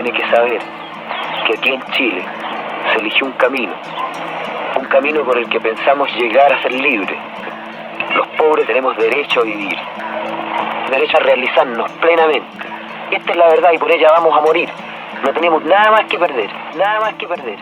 tiene que saber que aquí en Chile se eligió un camino por el que pensamos llegar a ser libres. Los pobres tenemos derecho a vivir, derecho a realizarnos plenamente. Esta es la verdad y por ella vamos a morir. No tenemos nada más que perder, nada más que perder.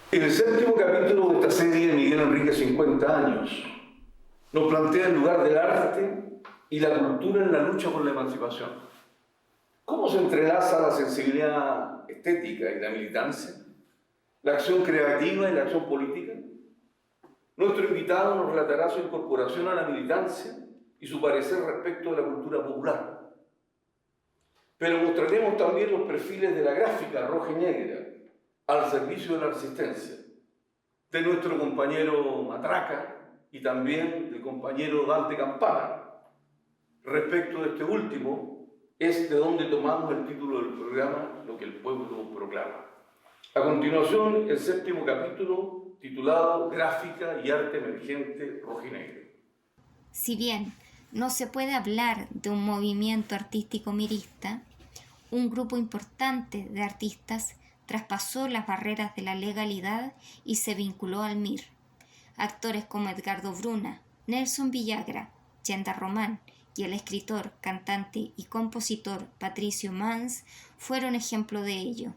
En el séptimo capítulo de esta serie, Miguel Enrique, 50 años, nos plantea el lugar del arte y la cultura en la lucha por la emancipación. ¿Cómo se entrelaza la sensibilidad estética y la militancia, la acción creativa y la acción política? Nuestro invitado nos relatará su incorporación a la militancia y su parecer respecto de la cultura popular. Pero mostraremos también los perfiles de la gráfica roja y negra al servicio de la resistencia, de nuestro compañero Matraca y también del compañero Dante Campana. Respecto de este último, es de donde tomamos el título del programa, Lo que el pueblo proclama. A continuación, el séptimo capítulo, titulado Gráfica y arte emergente rojinegro. Si bien no se puede hablar de un movimiento artístico mirista, un grupo importante de artistas traspasó las barreras de la legalidad y se vinculó al MIR. Actores como Edgardo Bruna, Nelson Villagra, Yenda Román y el escritor, cantante y compositor Patricio Mans fueron ejemplo de ello.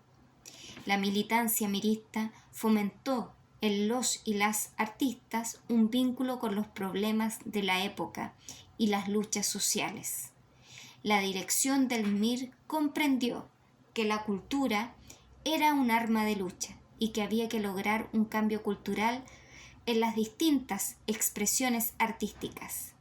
La militancia mirista fomentó en los y las artistas un vínculo con los problemas de la época y las luchas sociales. La dirección del MIR comprendió que la cultura era un arma de lucha y que había que lograr un cambio cultural en las distintas expresiones artísticas.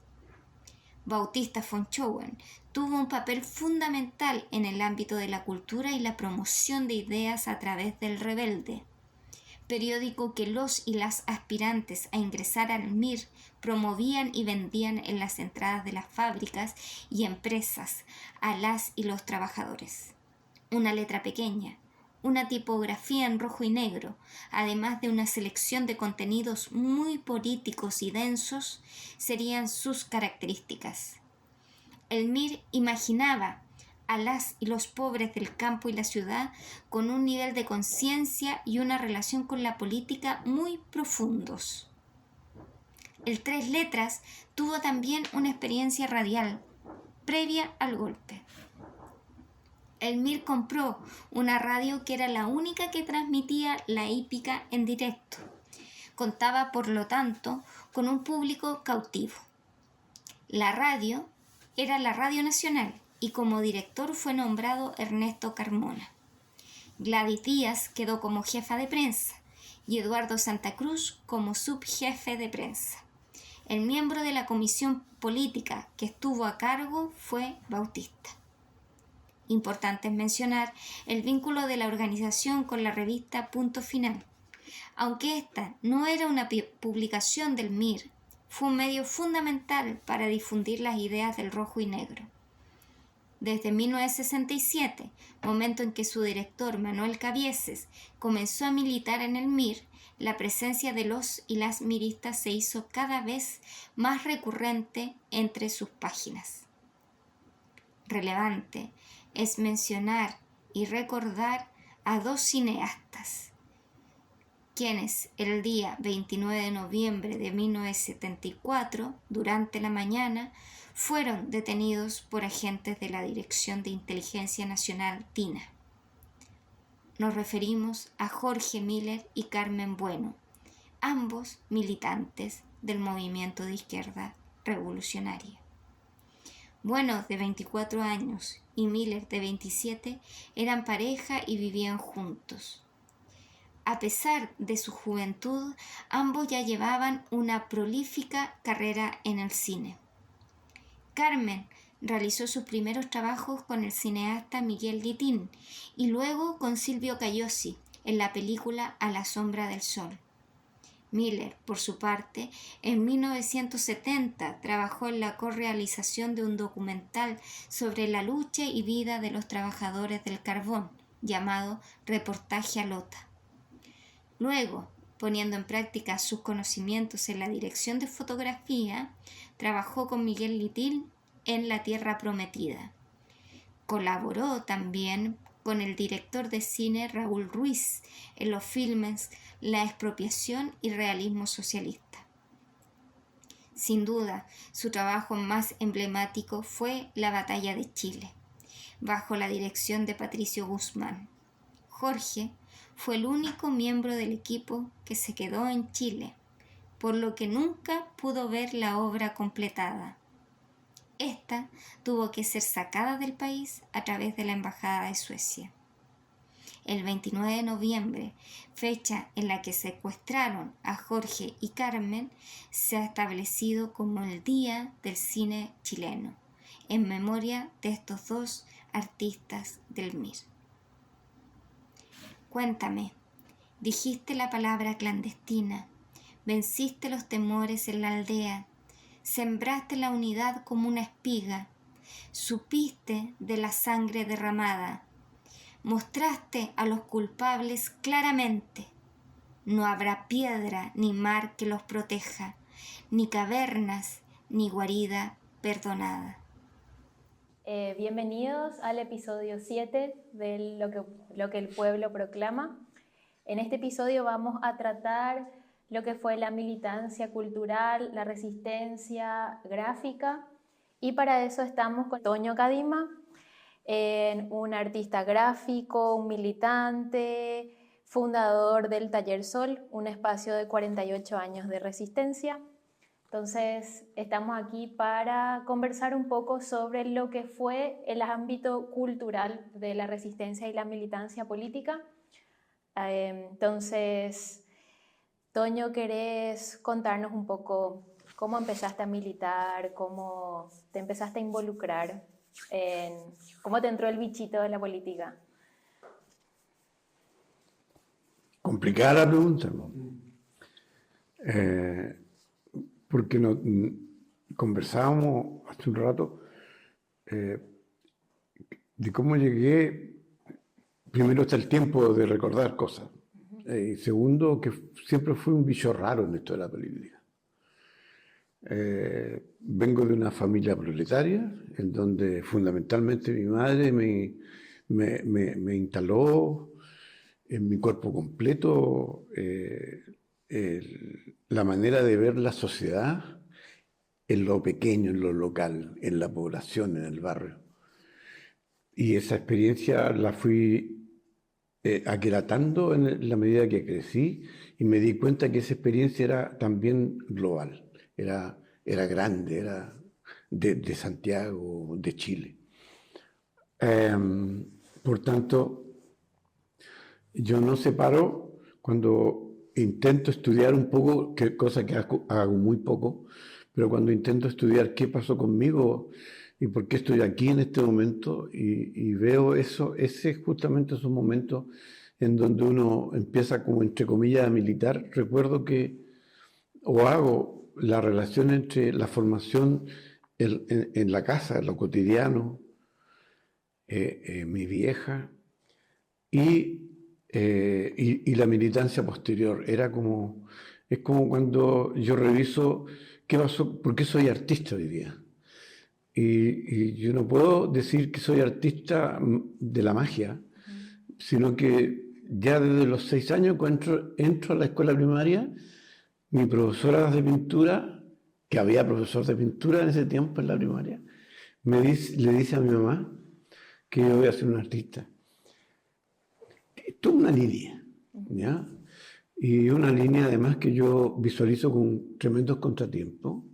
Bautista von Schoen tuvo un papel fundamental en el ámbito de la cultura y la promoción de ideas a través del Rebelde, periódico que los y las aspirantes a ingresar al MIR promovían y vendían en las entradas de las fábricas y empresas a las y los trabajadores. Una letra pequeña, una tipografía en rojo y negro, además de una selección de contenidos muy políticos y densos, serían sus características. El MIR imaginaba a las y los pobres del campo y la ciudad con un nivel de conciencia y una relación con la política muy profundos. El Tres Letras tuvo también una experiencia radial, previa al golpe. El MIR compró una radio que era la única que transmitía la hípica en directo. Contaba, por lo tanto, con un público cautivo. La radio era la Radio Nacional y como director fue nombrado Ernesto Carmona. Gladys Díaz quedó como jefa de prensa y Eduardo Santa Cruz como subjefe de prensa. El miembro de la comisión política que estuvo a cargo fue Bautista. Importante es mencionar el vínculo de la organización con la revista Punto Final. Aunque esta no era una publicación del MIR, fue un medio fundamental para difundir las ideas del rojo y negro. Desde 1967, momento en que su director Manuel Cabieses comenzó a militar en el MIR, la presencia de los y las miristas se hizo cada vez más recurrente entre sus páginas. Relevante es mencionar y recordar a dos cineastas, quienes el día 29 de noviembre de 1974, durante la mañana, fueron detenidos por agentes de la Dirección de Inteligencia Nacional DINA. Nos referimos a Jorge Miller y Carmen Bueno, ambos militantes del movimiento de izquierda revolucionaria. Bueno, de 24 años, y Miller, de 27, eran pareja y vivían juntos. A pesar de su juventud, ambos ya llevaban una prolífica carrera en el cine. Carmen realizó sus primeros trabajos con el cineasta Miguel Guitín y luego con Silvio Cayosi en la película A la sombra del sol. Miller, por su parte, en 1970 trabajó en la correalización de un documental sobre la lucha y vida de los trabajadores del carbón, llamado Reportaje a Lota. Luego, Poniendo en práctica sus conocimientos en la dirección de fotografía, trabajó con Miguel Litil en La Tierra Prometida. Colaboró también con el director de cine Raúl Ruiz en los filmes La expropiación y realismo socialista. Sin duda, su trabajo más emblemático fue La Batalla de Chile, bajo la dirección de Patricio Guzmán. Jorge fue el único miembro del equipo que se quedó en Chile, por lo que nunca pudo ver la obra completada. Esta tuvo que ser sacada del país a través de la Embajada de Suecia. El 29 de noviembre, fecha en la que secuestraron a Jorge y Carmen, se ha establecido como el Día del Cine Chileno, en memoria de estos dos artistas del MIR. Cuéntame, dijiste la palabra clandestina, venciste los temores en la aldea, sembraste la unidad como una espiga, supiste de la sangre derramada, mostraste a los culpables claramente. No habrá piedra ni mar que los proteja, ni cavernas, ni guarida perdonada. Bienvenidos al episodio 7 de lo que el pueblo proclama. En este episodio vamos a tratar lo que fue la militancia cultural, la resistencia gráfica, y para eso estamos con Toño Cadima, un artista gráfico, un militante, fundador del Taller Sol, un espacio de 48 años de resistencia. Entonces, estamos aquí para conversar un poco sobre lo que fue el ámbito cultural de la resistencia y la militancia política. Entonces, Toño, ¿querés contarnos un poco cómo empezaste a militar, cómo te empezaste a involucrar, cómo te entró el bichito de la política? Complicada la pregunta, ¿no? Porque conversábamos hace un rato de cómo llegué. Primero está el tiempo de recordar cosas. Y segundo, que siempre fui un bicho raro en esto de la política. Vengo de una familia proletaria, en donde fundamentalmente mi madre me instaló en mi cuerpo completo la manera de ver la sociedad en lo pequeño, en lo local, en la población, en el barrio. Y esa experiencia la fui aqueratando en la medida que crecí, y me di cuenta que esa experiencia era también global, era grande, era de Santiago, de Chile. Por tanto, yo no separo cuando intento estudiar un poco, cosa que hago muy poco, pero cuando intento estudiar qué pasó conmigo y por qué estoy aquí en este momento, y veo eso, justamente esos momentos en donde uno empieza como entre comillas a militar. Recuerdo o hago la relación entre la formación en la casa, en lo cotidiano, mi vieja, y la militancia posterior. Es como cuando yo reviso qué pasó, por qué soy artista hoy día. Y yo no puedo decir que soy artista de la magia, sino que ya desde los 6 años, cuando entro a la escuela primaria, mi profesora de pintura, que había profesor de pintura en ese tiempo en la primaria, le dice a mi mamá que yo voy a ser un artista. Esto es una línea, ¿ya? Y una línea además que yo visualizo con tremendos contratiempos.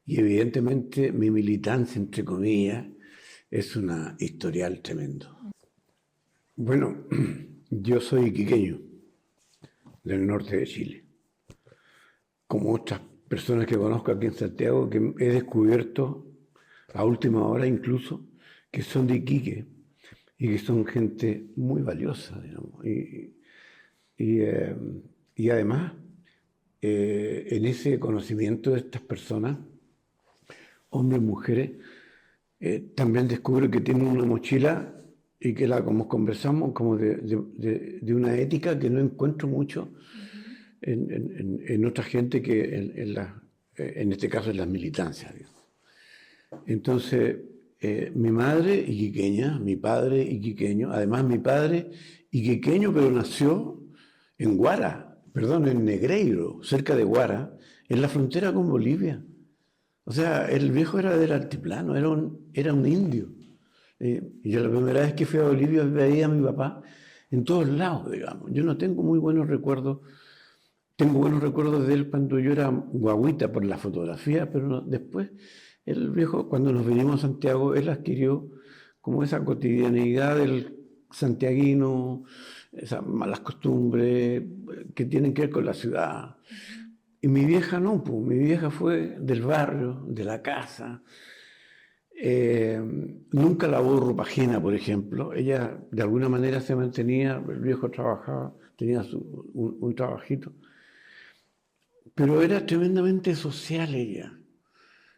Y evidentemente mi militancia, entre comillas, es una historial tremendo. Bueno, yo soy iquiqueño, del norte de Chile. Como otras personas que conozco aquí en Santiago, que he descubierto a última hora incluso, que son de Iquique y que son gente muy valiosa, digamos. Y además, en ese conocimiento de estas personas, hombres y mujeres, también descubro que tienen una mochila y que como conversamos, como de una ética que no encuentro mucho en otra gente que en este caso en las militancias. Digamos. Entonces, mi madre iquiqueña, mi padre iquiqueño, además mi padre iquiqueño, pero nació en Guara, perdón, en Negreiro, cerca de Guara, en la frontera con Bolivia. O sea, el viejo era del altiplano, era un indio. Y yo la primera vez que fui a Bolivia veía a mi papá en todos lados, digamos. Yo no tengo muy buenos recuerdos. Tengo buenos recuerdos de él cuando yo era guagüita por la fotografía, pero después el viejo, cuando nos vinimos a Santiago, él adquirió como esa cotidianeidad del santiaguino, esas malas costumbres que tienen que ver con la ciudad. Y mi vieja no, pues, mi vieja fue del barrio, de la casa. Nunca lavó ropa ajena, por ejemplo. Ella de alguna manera se mantenía, el viejo trabajaba, tenía un trabajito. Pero era tremendamente social ella.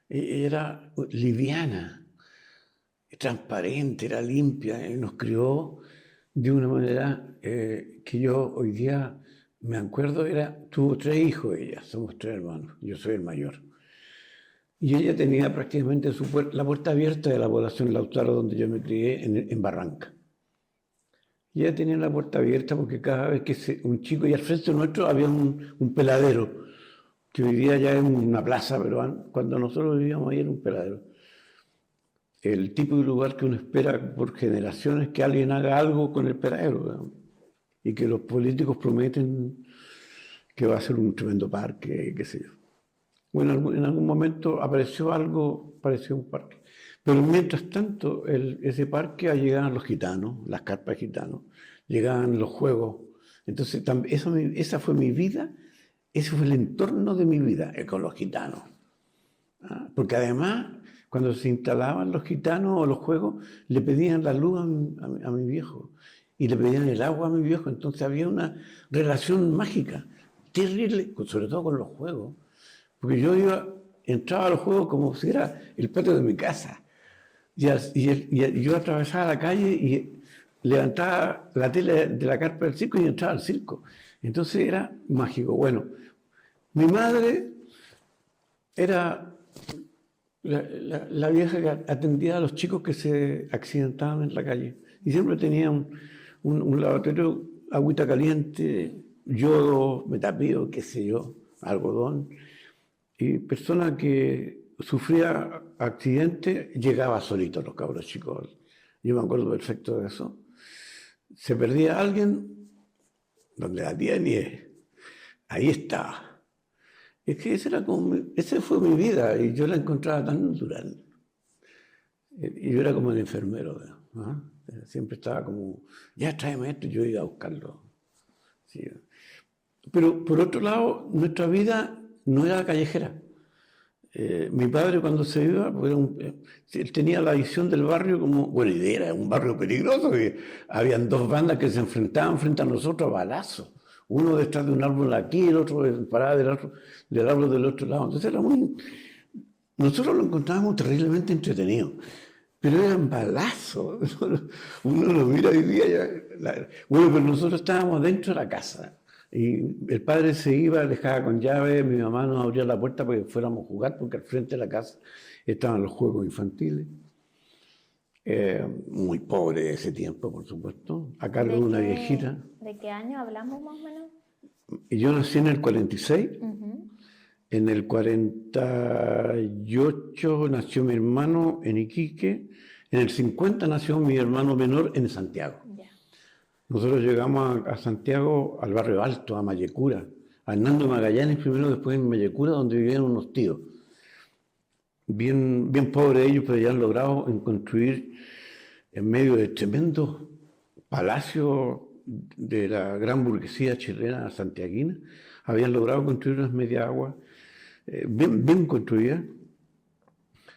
Era liviana, transparente, era limpia. Nos crió de una manera que yo hoy día me acuerdo, tuvo 3 hijos ella, somos 3 hermanos, yo soy el mayor. Y ella tenía prácticamente la puerta abierta de la población Lautaro, donde yo me crié, en Barranca. Y ella tenía la puerta abierta porque cada vez que un chico, y al frente nuestro había un peladero, que hoy día ya es una plaza, pero cuando nosotros vivíamos ahí era un peladero. El tipo de lugar que uno espera por generaciones que alguien haga algo con el peladero, ¿verdad? Y que los políticos prometen que va a ser un tremendo parque, qué sé yo. Bueno, en algún momento apareció algo, pareció un parque. Pero mientras tanto, ese parque llegaban los gitanos, las carpas de gitanos, llegaban los juegos. Entonces, esa fue mi vida, ese fue el entorno de mi vida, con los gitanos. Porque además, cuando se instalaban los gitanos o los juegos, le pedían la luz a mi viejo. Y le pedían el agua a mi viejo, entonces había una relación mágica, terrible, sobre todo con los juegos, porque yo entraba a los juegos como si era el patio de mi casa, y yo atravesaba la calle y levantaba la tela de la carpa del circo y entraba al circo, entonces era mágico. Bueno, mi madre era la vieja que atendía a los chicos que se accidentaban en la calle, y siempre tenía un lavatorio, agüita caliente, yodo, metapío, qué sé yo, algodón. Y persona que sufría accidente llegaba solito los cabros chicos. Yo me acuerdo perfecto de eso. Se perdía alguien, donde la tiene, ahí está. Es que esa fue mi vida y yo la encontraba tan natural. Y yo era como el enfermero, ¿no? Siempre estaba como, ya tráeme esto, yo iba a buscarlo. Sí. Pero por otro lado, nuestra vida no era callejera. Mi padre cuando se iba, él tenía la visión del barrio como, bueno, y era un barrio peligroso, que habían 2 bandas que se enfrentaban frente a nosotros a balazos. Uno detrás de un árbol aquí, el otro parada del árbol del otro lado. Entonces nosotros lo encontrábamos terriblemente entretenido. Pero eran balazos. Uno lo mira hoy día ya. Bueno, pero nosotros estábamos dentro de la casa. Y el padre se iba, dejaba con llave, mi mamá nos abría la puerta para que fuéramos a jugar, porque al frente de la casa estaban los juegos infantiles. Muy pobre ese tiempo, por supuesto, a cargo de una viejita. ¿De qué año hablamos más o menos? Y yo nací en el 46. En el 48 nació mi hermano en Iquique. En el 50 nació mi hermano menor en Santiago. Yeah. Nosotros llegamos a Santiago, al barrio Alto, a Mallecura. A Hernando Magallanes primero, después en Mallecura, donde vivían unos tíos. Bien pobres ellos, pero ya han logrado construir en medio de tremendos palacios de la gran burguesía chilena santiaguina. Habían logrado construir unas media aguas bien construidas,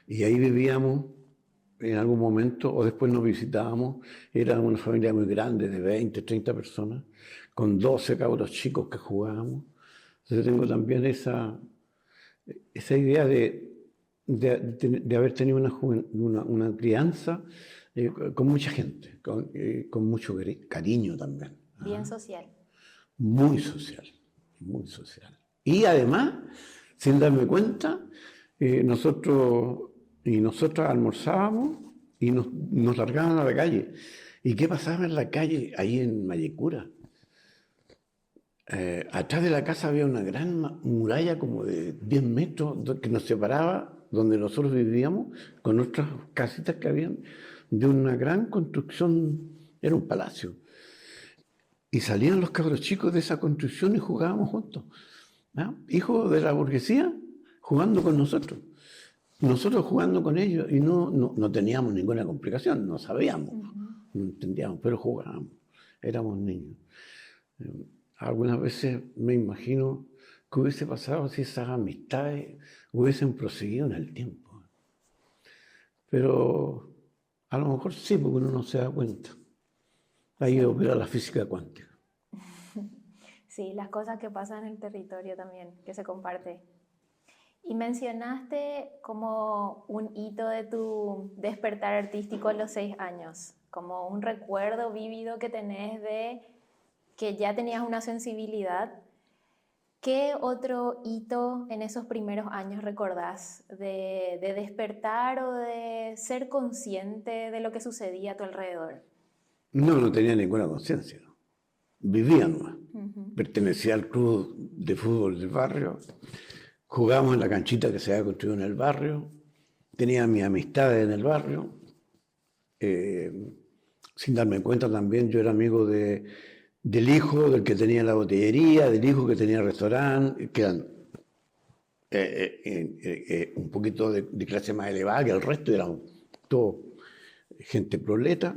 y ahí vivíamos en algún momento, o después nos visitábamos. Era una familia muy grande, de 20, 30 personas, con 12 cabros chicos que jugábamos. Entonces tengo también esa idea de haber tenido una crianza con mucha gente, con mucho cariño también. Bien social. Muy social, muy social. Y además, sin darme cuenta, nosotros y nosotras almorzábamos y nos largaban a la calle. ¿Y qué pasaba en la calle, ahí en Mayecura? Atrás de la casa había una gran muralla como de 10 metros que nos separaba, donde nosotros vivíamos, con otras casitas que habían, de una gran construcción, era un palacio. Y salían los cabros chicos de esa construcción y jugábamos juntos. ¿No? Hijos de la burguesía jugando con nosotros. Nosotros jugando con ellos y no teníamos ninguna complicación, no sabíamos, no entendíamos, pero jugábamos, éramos niños. Algunas veces me imagino que hubiese pasado si esas amistades hubiesen proseguido en el tiempo. Pero a lo mejor sí, porque uno no se da cuenta. Ahí opera la física cuántica. Sí, las cosas que pasan en el territorio también, que se comparte. Y mencionaste como un hito de tu despertar artístico a los 6 años, como un recuerdo vívido que tenés de que ya tenías una sensibilidad. ¿Qué otro hito en esos primeros años recordás de despertar o de ser consciente de lo que sucedía a tu alrededor? No tenía ninguna conciencia. Vivía nomás. Pertenecía al club de fútbol del barrio. Jugábamos en la canchita que se había construido en el barrio. Tenía mis amistades en el barrio. Sin darme cuenta también, yo era amigo del hijo del que tenía la botillería, del hijo que tenía el restaurante, que eran un poquito de clase más elevada que el resto, eran todo gente proleta,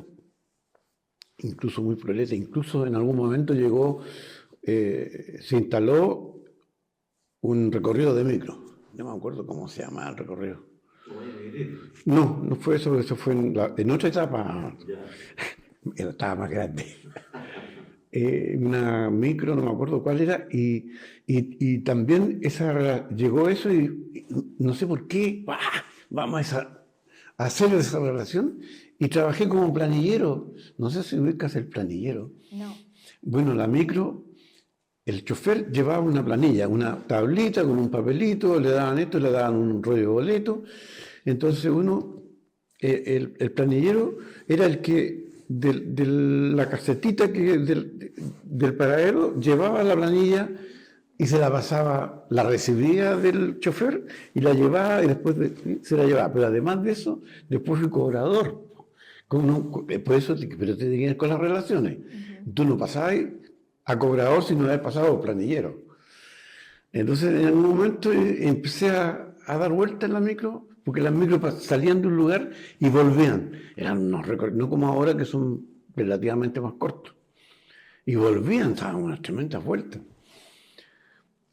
incluso muy proleta. Incluso en algún momento llegó, se instaló un recorrido de micro. No me acuerdo cómo se llama el recorrido. No fue eso, eso fue en otra etapa. Estaba más grande. Una micro, no me acuerdo cuál era, y también llegó eso y no sé por qué, vamos a hacer esa relación, y trabajé como planillero. No sé si ubicas el planillero. No. Bueno, la micro, el chofer llevaba una planilla, una tablita con un papelito, le daban esto, le daban un rollo de boleto. Entonces el planillero era el que de la casetita del paradero llevaba la planilla y se la pasaba, la recibía del chofer y la llevaba y después se la llevaba. Pero además de eso, después fui cobrador. Por eso, pero te tienes con las relaciones. Tú no pasabas a cobrador sin no haber pasado planillero. Entonces en algún momento empecé a dar vueltas en la micro, porque las micros salían de un lugar y volvían. Eran unos recorridos, no como ahora que son relativamente más cortos. Y volvían, daban unas tremendas vueltas.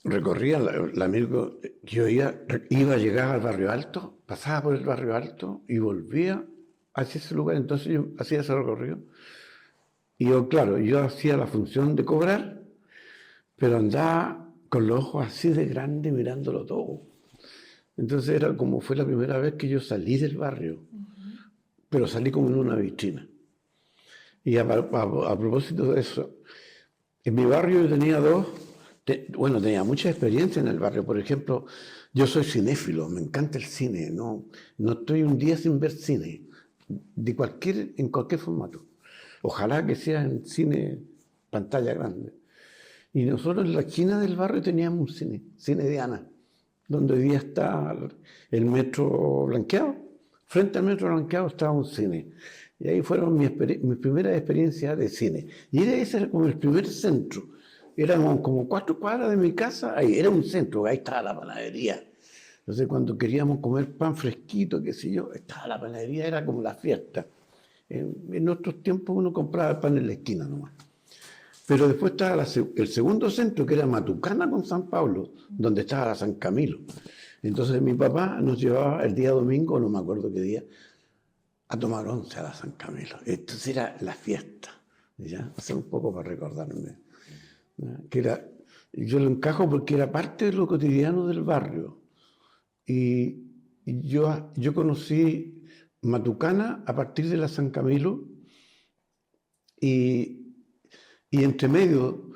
Recorría la micro, yo llegaba al barrio alto, pasaba por el barrio alto y volvía hacia ese lugar. Entonces yo hacía ese recorrido. Y yo hacía la función de cobrar, pero andaba con los ojos así de grande mirándolo todo. Entonces era como fue la primera vez que yo salí del barrio, pero salí como en una vitrina. Y a propósito de eso, en mi barrio yo tenía tenía mucha experiencia en el barrio. Por ejemplo, yo soy cinéfilo, me encanta el cine, no estoy un día sin ver cine, en cualquier formato. Ojalá que sea en cine, pantalla grande. Y nosotros en la esquina del barrio teníamos un Cine Diana, donde hoy día está el metro blanqueado. Frente al metro blanqueado estaba un cine. Y ahí fueron mis primeras experiencias de cine. Y ese era como el primer centro. Éramos como 4 cuadras de mi casa, ahí era un centro, ahí estaba la panadería. Entonces cuando queríamos comer pan fresquito, qué sé yo, estaba la panadería, era como la fiesta. En nuestros tiempos uno compraba el pan en la esquina nomás. Pero después estaba el segundo centro, que era Matucana con San Pablo, donde estaba la San Camilo. Entonces mi papá nos llevaba el día domingo, no me acuerdo qué día, a tomar once a la San Camilo. Entonces era la fiesta, ¿ya? Hace un poco para recordarme. Yo lo encajo porque era parte de lo cotidiano del barrio. Y yo conocí Matucana a partir de la San Camilo y entre medio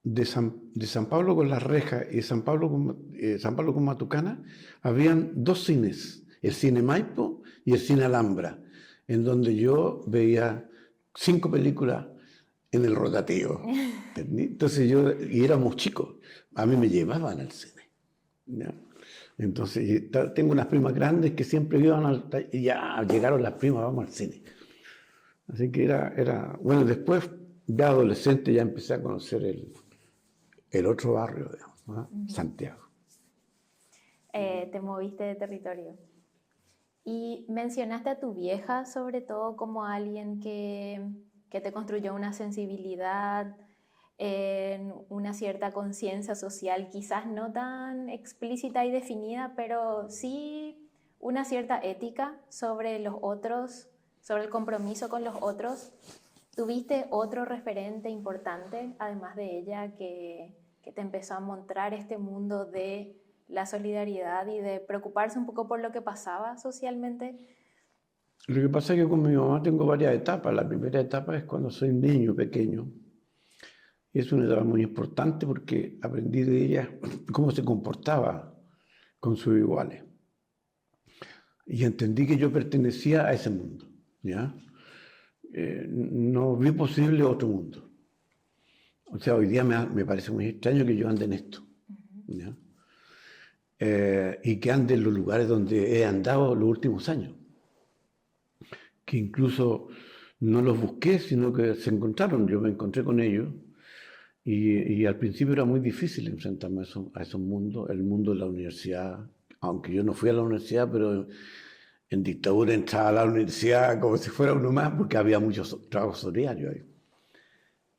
de San Pablo con Las Rejas y San Pablo con Matucana, habían dos cines, el Cine Maipo y el Cine Alhambra, en donde yo veía 5 películas en el rotativo. Entonces y éramos chicos, a mí me llevaban al cine, ¿ya? Entonces tengo unas primas grandes que siempre iban y ya llegaron las primas, vamos al cine. Así que bueno, después, ya adolescente, ya empecé a conocer el otro barrio, digamos, ¿no? Santiago. Te moviste de territorio. Y mencionaste a tu vieja, sobre todo, como alguien que te construyó una sensibilidad, una cierta conciencia social, quizás no tan explícita y definida, pero sí una cierta ética sobre los otros, sobre el compromiso con los otros. ¿Tuviste otro referente importante, además de ella, que te empezó a mostrar este mundo de la solidaridad y de preocuparse un poco por lo que pasaba socialmente? Lo que pasa es que con mi mamá tengo varias etapas. La primera etapa es cuando soy niño pequeño. Y es una etapa muy importante porque aprendí de ella cómo se comportaba con sus iguales. Y entendí que yo pertenecía a ese mundo, ¿ya? No vi posible otro mundo. O sea, hoy día me parece muy extraño que yo ande en esto, ¿ya? Y que ande en los lugares donde he andado los últimos años. Que incluso no los busqué, sino que se encontraron. Yo me encontré con ellos y al principio era muy difícil enfrentarme a esos mundos, el mundo de la universidad. Aunque yo no fui a la universidad, pero en dictadura entraba a la universidad como si fuera uno más, porque había muchos trabajos diarios ahí.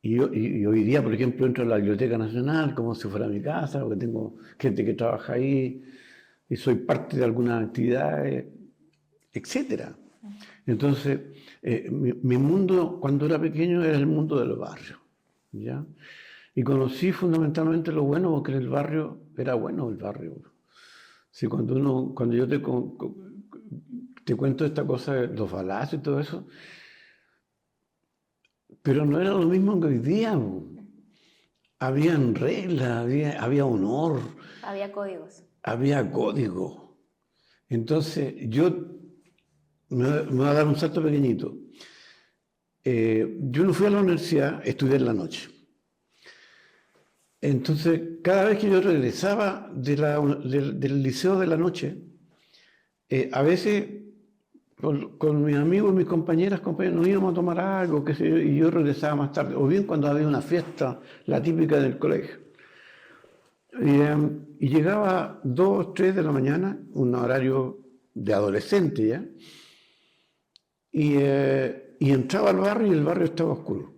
Y hoy día, por ejemplo, entro a la Biblioteca Nacional como si fuera mi casa, porque tengo gente que trabaja ahí y soy parte de algunas actividades, etc. Entonces, mi mundo cuando era pequeño era el mundo del barrio, ¿ya? Y conocí fundamentalmente lo bueno, porque en el barrio era bueno el barrio. Sí, cuando yo te cuento esta cosa de los balazos y todo eso, pero no era lo mismo que hoy día. Habían reglas, había honor. Había códigos. Había código. Entonces, me voy a dar un salto pequeñito. Yo no fui a la universidad, estudié en la noche. Entonces, cada vez que yo regresaba del liceo de la noche, a veces con mis amigos, mis compañeros, nos íbamos a tomar algo, qué sé yo, y yo regresaba más tarde. O bien cuando había una fiesta, la típica del colegio. Y llegaba 2, 3 de la mañana, un horario de adolescente ya, y entraba al barrio y el barrio estaba oscuro.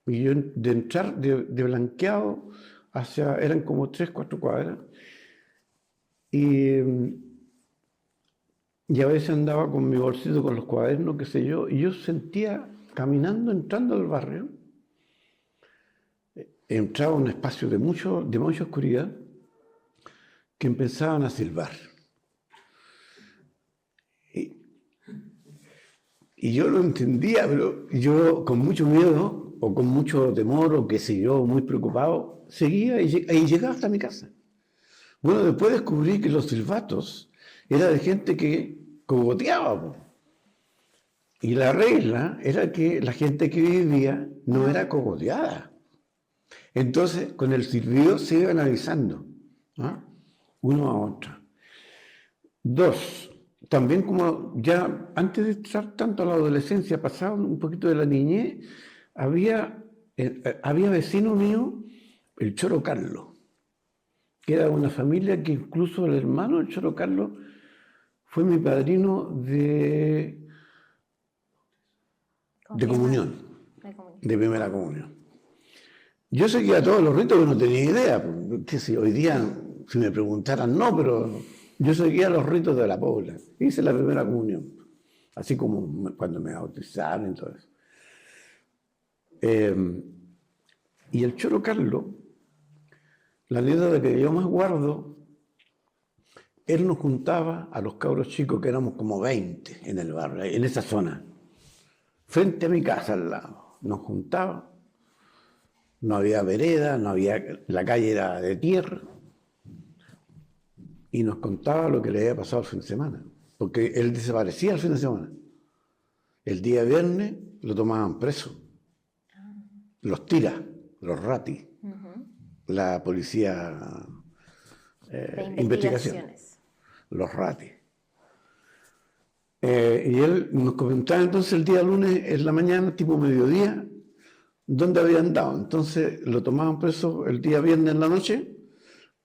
Y yo de entrar de Blanqueado eran como 3, 4 cuadras, y a veces andaba con mi bolsito, con los cuadernos, qué sé yo, y yo sentía, caminando, entrando al barrio, entraba a un espacio de mucha oscuridad, que empezaban a silbar. Y yo lo entendía, pero yo con mucho miedo, o con mucho temor, o qué sé yo, muy preocupado, seguía y llegaba hasta mi casa. Bueno, después descubrí que los silbatos era de gente que cogoteaba. Y la regla era que la gente que vivía no era cogoteada. Entonces, con el silbido se iban avisando, ¿no? Uno a otro. 2, también como ya antes de estar tanto a la adolescencia, pasaba un poquito de la niñez, había vecino mío, el Choro Carlos, que era una familia que incluso el hermano del Choro Carlos fue mi padrino de comunión, de primera comunión. Yo seguía todos los ritos, pero no tenía idea, porque si hoy día, si me preguntaran, no, pero yo seguía los ritos de la Pobla. Hice la primera comunión, así como cuando me bautizaron y todo eso. Y el Choro Carlos, la anécdota que yo más guardo, él nos juntaba a los cabros chicos, que éramos como 20 en el barrio, en esa zona, frente a mi casa al lado. Nos juntaba no había vereda, la calle era de tierra. Y nos contaba lo que le había pasado el fin de semana, porque él desaparecía el fin de semana. El día viernes lo tomaban preso, los tiras, los ratis, la policía De investigación, los ratis. Y él nos comentaba entonces el día lunes en la mañana, tipo mediodía, dónde habían dado. Entonces lo tomaban preso el día viernes en la noche,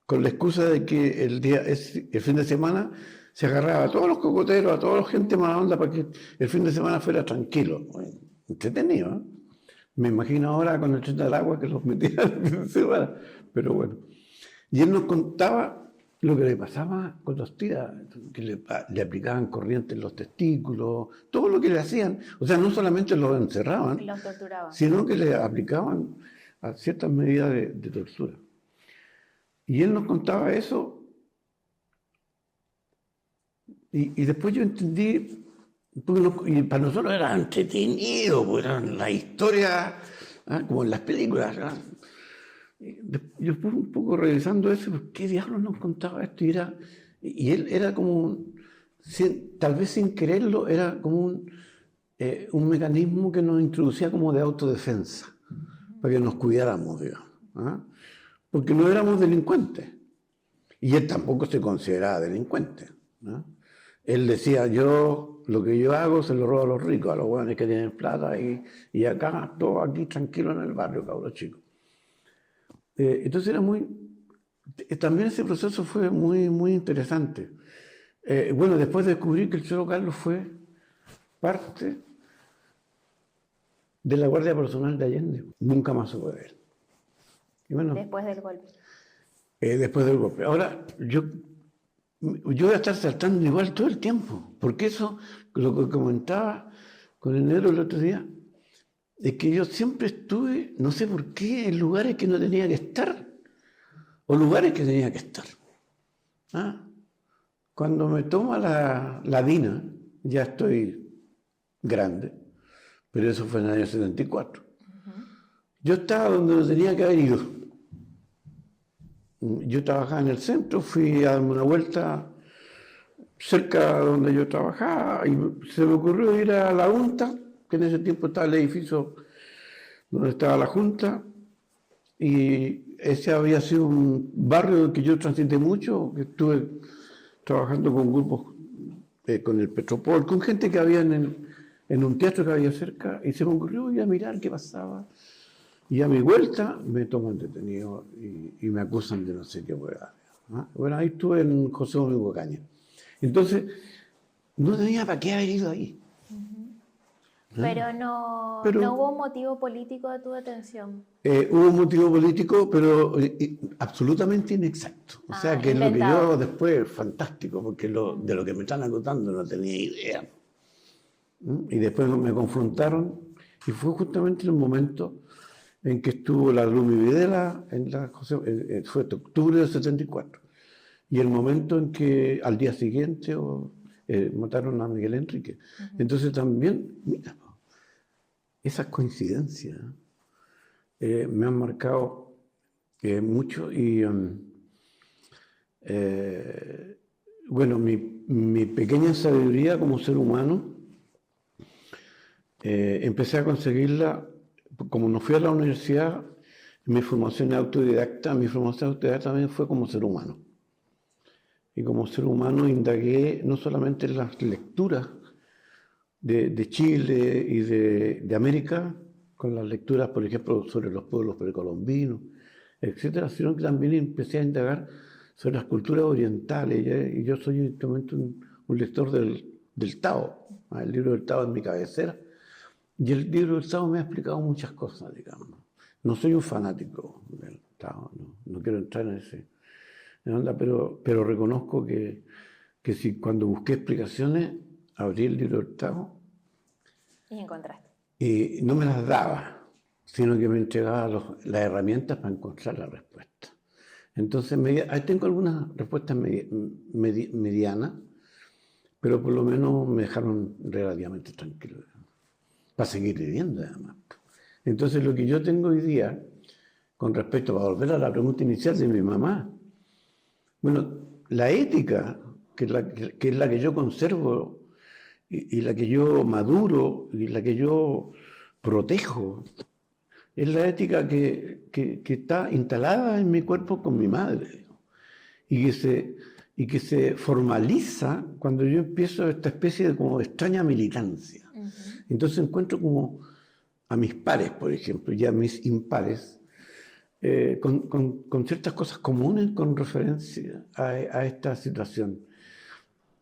con la excusa de que el fin de semana se agarraba a todos los cocoteros, a toda la gente mala onda para que el fin de semana fuera tranquilo. Bueno, entretenido, ¿eh? Me imagino ahora con el tren del agua que los metían el fin de semana, pero bueno. Y él nos contaba lo que le pasaba con los tiras, que le aplicaban corriente en los testículos, todo lo que le hacían. O sea, no solamente los encerraban, Los torturaban. sino que le aplicaban a ciertas medidas de tortura. Y él nos contaba eso, y después yo entendí, y para nosotros era entretenido, pues eran las historias, como en las películas. Yo fui un poco revisando eso, pues, ¿qué diablos nos contaba esto? Y él era como, tal vez sin quererlo, era como un mecanismo que nos introducía como de autodefensa, para que nos cuidáramos, digamos. Porque no éramos delincuentes. Y él tampoco se consideraba delincuente, ¿no? Él decía, lo que yo hago se lo robo a los ricos, a los buenos que tienen plata, y acá, todo aquí tranquilo en el barrio, cabros chicos. Entonces era también ese proceso fue muy, muy interesante. Bueno, después de descubrir que el Cholo Carlos fue parte de la Guardia Personal de Allende, nunca más supe de él. Y bueno, Después del golpe. Después del golpe. Ahora, yo voy a estar saltando igual todo el tiempo, porque eso, lo que comentaba con el negro el otro día, es que yo siempre estuve, no sé por qué, en lugares que no tenía que estar, o lugares que tenía que estar. Cuando me toma la DINA, ya estoy grande, pero eso fue en el año 74. Yo estaba donde no tenía que haber ido. Yo trabajaba en el centro, fui a darme una vuelta cerca de donde yo trabajaba y se me ocurrió ir a la Junta, que en ese tiempo estaba el edificio donde estaba la Junta, y ese había sido un barrio que yo transité mucho, que estuve trabajando con grupos, con el Petropol, con gente que había en un teatro que había cerca, y se me ocurrió ir a mirar qué pasaba. Y a mi vuelta me toman detenido y me acusan de no sé qué hueá. Bueno, ahí estuve en José Domingo Caña. Entonces, no tenía para qué haber ido ahí. Pero no hubo un motivo político de tu detención. Hubo un motivo político, pero absolutamente inexacto. O sea, que inventado. lo que yo después, fantástico, porque de lo que me están acusando no tenía idea. Y después me confrontaron, y fue justamente en el momento en que estuvo la Lumi Videla, fue en octubre del 74. Y el momento en que al día siguiente mataron a Miguel Enrique. Entonces también, mira, esas coincidencias me han marcado mucho y bueno, mi pequeña sabiduría como ser humano empecé a conseguirla, como no fui a la universidad, mi formación autodidacta también fue como ser humano. Y como ser humano indagué no solamente en las lecturas de Chile y de América, con las lecturas, por ejemplo, sobre los pueblos precolombinos, etcétera, sino que también empecé a indagar sobre las culturas orientales. Y yo soy un lector del Tao. El libro del Tao es mi cabecera. Y el libro del Tao me ha explicado muchas cosas, digamos. No soy un fanático del Tao, no quiero entrar en ese onda, pero reconozco que si cuando busqué explicaciones, abrí el libro del Tao. Y encontraste. Y no me las daba, sino que me entregaba las herramientas para encontrar la respuesta. Entonces, ahí tengo algunas respuestas medianas, pero por lo menos me dejaron relativamente tranquilo, para seguir viviendo además. Entonces, lo que yo tengo hoy día con respecto, para volver a la pregunta inicial de mi mamá. Bueno, la ética, que es la que yo conservo y la que yo maduro y la que yo protejo, es la ética que está instalada en mi cuerpo con mi madre y que se formaliza cuando yo empiezo esta especie de como extraña militancia. Entonces encuentro como a mis pares, por ejemplo, y a mis impares, con ciertas cosas comunes con referencia a esta situación.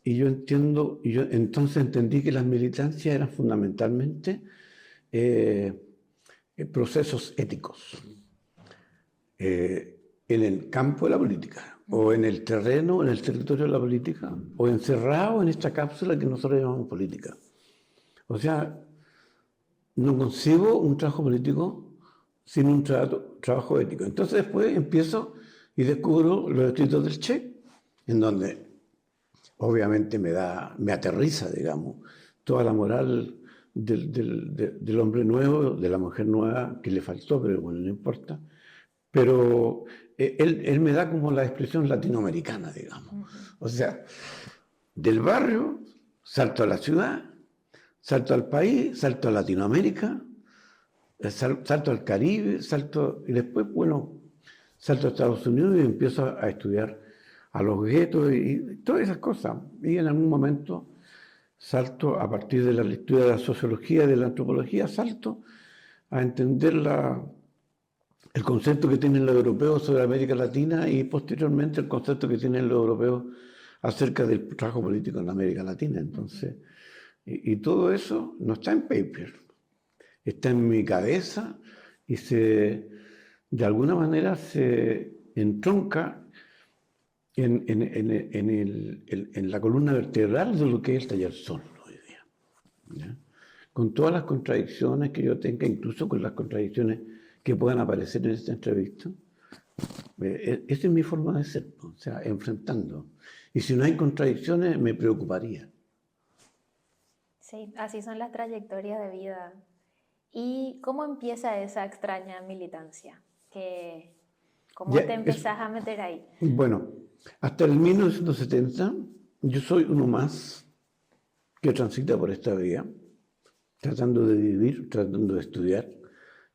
Y yo entonces entendí que las militancias eran fundamentalmente procesos éticos en el campo de la política, o en el terreno, en el territorio de la política, o encerrado en esta cápsula que nosotros llamamos política. O sea, no concibo un trabajo político sin un trabajo ético. Entonces después empiezo y descubro los escritos del Che, en donde obviamente me aterriza, digamos, toda la moral del hombre nuevo, de la mujer nueva, que le faltó, pero bueno, no importa. Pero él me da como la expresión latinoamericana, digamos. O sea, del barrio salto a la ciudad, salto al país, salto a Latinoamérica, salto al Caribe, y después, bueno, salto a Estados Unidos y empiezo a estudiar a los guetos y todas esas cosas. Y en algún momento salto, a partir de la lectura de la sociología y de la antropología, salto a entender el concepto que tienen los europeos sobre América Latina y posteriormente el concepto que tienen los europeos acerca del trabajo político en América Latina. Entonces, y todo eso no está en paper, está en mi cabeza y de alguna manera se entronca en la columna vertebral de lo que es el Taller Sol hoy día, ¿ya? Con todas las contradicciones que yo tenga, incluso con las contradicciones que puedan aparecer en esta entrevista. Esa es mi forma de ser, o sea, enfrentando. Y si no hay contradicciones, me preocuparía. Sí, así son las trayectorias de vida. ¿Y cómo empieza esa extraña militancia? ¿Cómo te empezás a meter ahí? Bueno, hasta el 1970 yo soy uno más que transita por esta vía, tratando de vivir, tratando de estudiar,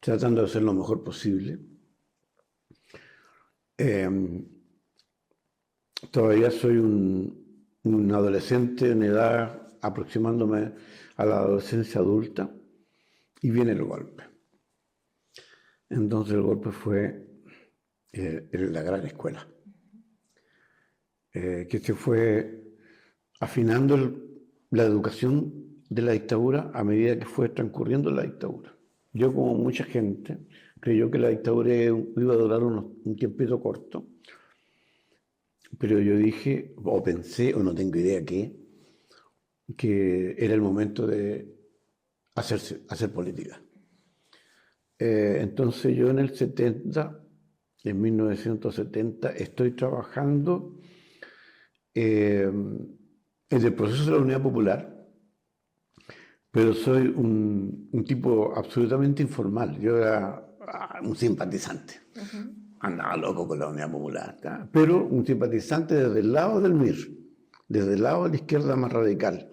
tratando de hacer lo mejor posible. Todavía soy un adolescente en edad aproximándome a la adolescencia adulta y viene el golpe. Entonces el golpe fue la gran escuela, que se fue afinando la educación de la dictadura a medida que fue transcurriendo la dictadura. Yo, como mucha gente, creyó que la dictadura iba a durar un tiempito corto, pero yo dije, o pensé, o no tengo idea que era el momento de hacer política. Entonces yo en en 1970, estoy trabajando en el proceso de la Unidad Popular, pero soy un tipo absolutamente informal. Yo era un simpatizante. Andaba loco con la Unidad Popular, ¿tá? Pero un simpatizante desde el lado del MIR, desde el lado de la izquierda más radical.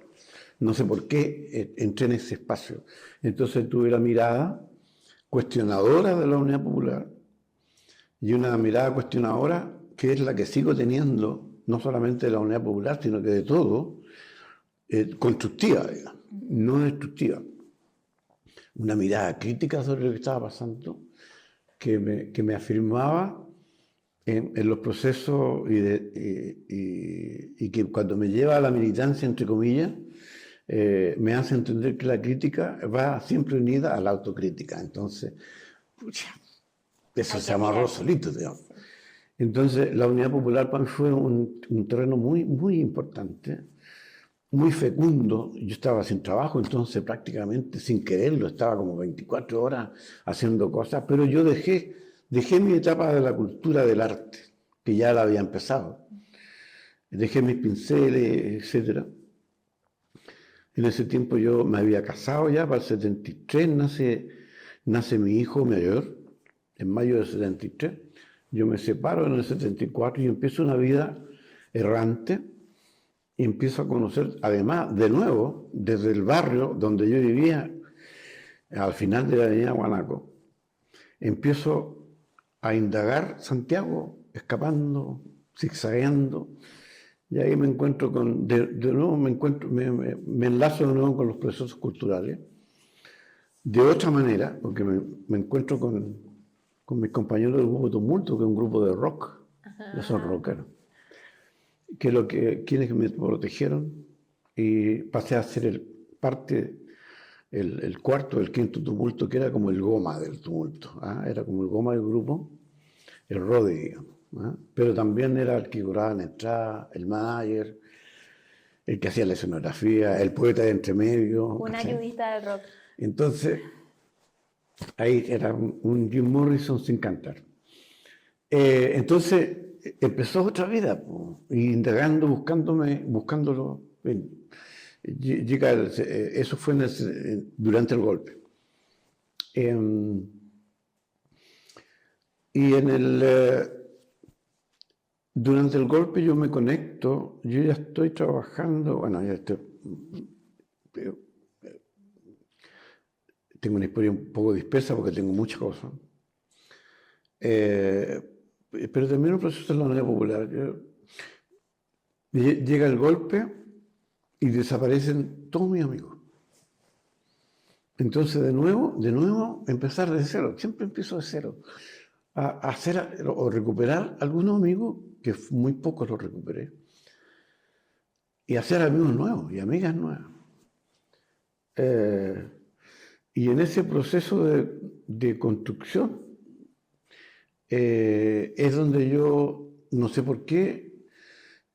No sé por qué entré en ese espacio. Entonces tuve la mirada cuestionadora de la Unidad Popular y una mirada cuestionadora que es la que sigo teniendo, no solamente de la Unidad Popular, sino que de todo, constructiva, digamos, no destructiva. Una mirada crítica sobre lo que estaba pasando, que me afirmaba en los procesos y que cuando me lleva a la militancia, entre comillas, me hace entender que la crítica va siempre unida a la autocrítica. Entonces, pucha, eso se amarró solito, digamos. Entonces, la Unidad Popular para mí fue un terreno muy, muy importante, muy fecundo. Yo estaba sin trabajo, entonces prácticamente sin quererlo, estaba como 24 horas haciendo cosas, pero yo dejé mi etapa de la cultura del arte, que ya la había empezado. Dejé mis pinceles, etc. En ese tiempo yo me había casado ya, para el 73 nace mi hijo mayor, en mayo del 73. Yo me separo en el 74 y empiezo una vida errante y empiezo a conocer, además, de nuevo, desde el barrio donde yo vivía, al final de la avenida Guanaco, empiezo a indagar Santiago, escapando, zigzagueando, y ahí me encuentro de nuevo me enlazo de nuevo con los procesos culturales, de otra manera, porque me encuentro con mis compañeros del grupo Tumulto, que es un grupo de rock, ya son rockeros, quienes me protegieron, y pasé a ser el cuarto, el quinto tumulto, que era como el goma del tumulto, era como el goma del grupo, el rode, digamos. Pero también era el que cobraba la entrada, el manager, el que hacía la escenografía, el poeta de entremedio. Un ayudista del rock. Entonces, ahí era un Jim Morrison sin cantar. Entonces, empezó otra vida, indagando, buscándolo. Eso fue durante el golpe. Durante el golpe yo me conecto, yo ya estoy trabajando, tengo una historia un poco dispersa porque tengo muchas cosas, pero también un proceso de la Unidad Popular. Llega el golpe y desaparecen todos mis amigos. Entonces de nuevo empezar de cero, siempre empiezo de cero, a hacer o recuperar algunos amigos, que muy pocos los recuperé, y hacer amigos nuevos y amigas nuevas. Y en ese proceso de construcción es donde yo, no sé por qué,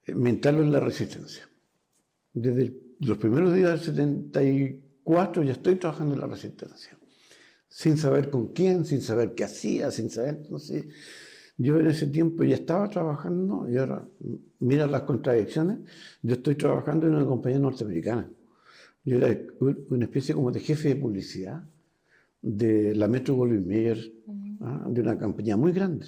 me instalo en la resistencia. Desde los primeros días del 74 ya estoy trabajando en la resistencia, sin saber con quién, sin saber qué hacía, sin saber, no sé. Yo en ese tiempo ya estaba trabajando, y ahora, mira las contradicciones, yo estoy trabajando en una compañía norteamericana. Yo era una especie como de jefe de publicidad de la Metro-Goldwyn-Mayer, de una compañía muy grande.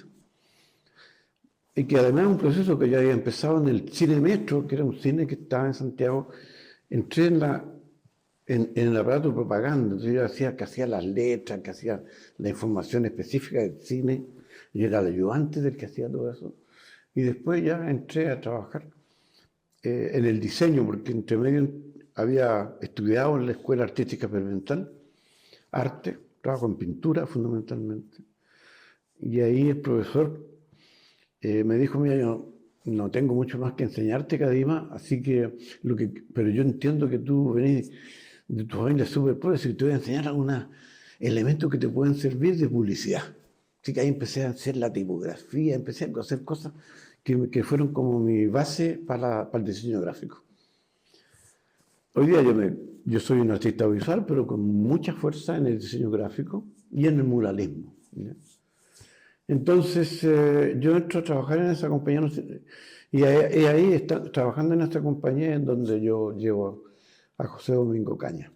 Y que además es un proceso que ya había empezado en el Cine Metro, que era un cine que estaba en Santiago. Entré en el aparato de propaganda, entonces yo hacía las letras, que hacía la información específica del cine. Yo era el ayudante del que hacía todo eso. Y después ya entré a trabajar en el diseño, porque entre medio había estudiado en la Escuela Artística Experimental, arte, trabajo en pintura fundamentalmente. Y ahí el profesor me dijo, mira, yo no tengo mucho más que enseñarte, Kadima, así que, pero yo entiendo que tú venís de tu familia súper pobre, así que te voy a enseñar algunos elementos que te pueden servir de publicidad. Así que ahí empecé a hacer la tipografía, empecé a hacer cosas que fueron como mi base para el diseño gráfico. Hoy día yo soy un artista visual, pero con mucha fuerza en el diseño gráfico y en el muralismo, ¿ya? Entonces yo entro a trabajar en esa compañía y ahí trabajando en esta compañía en donde yo llevo a José Domingo Caña,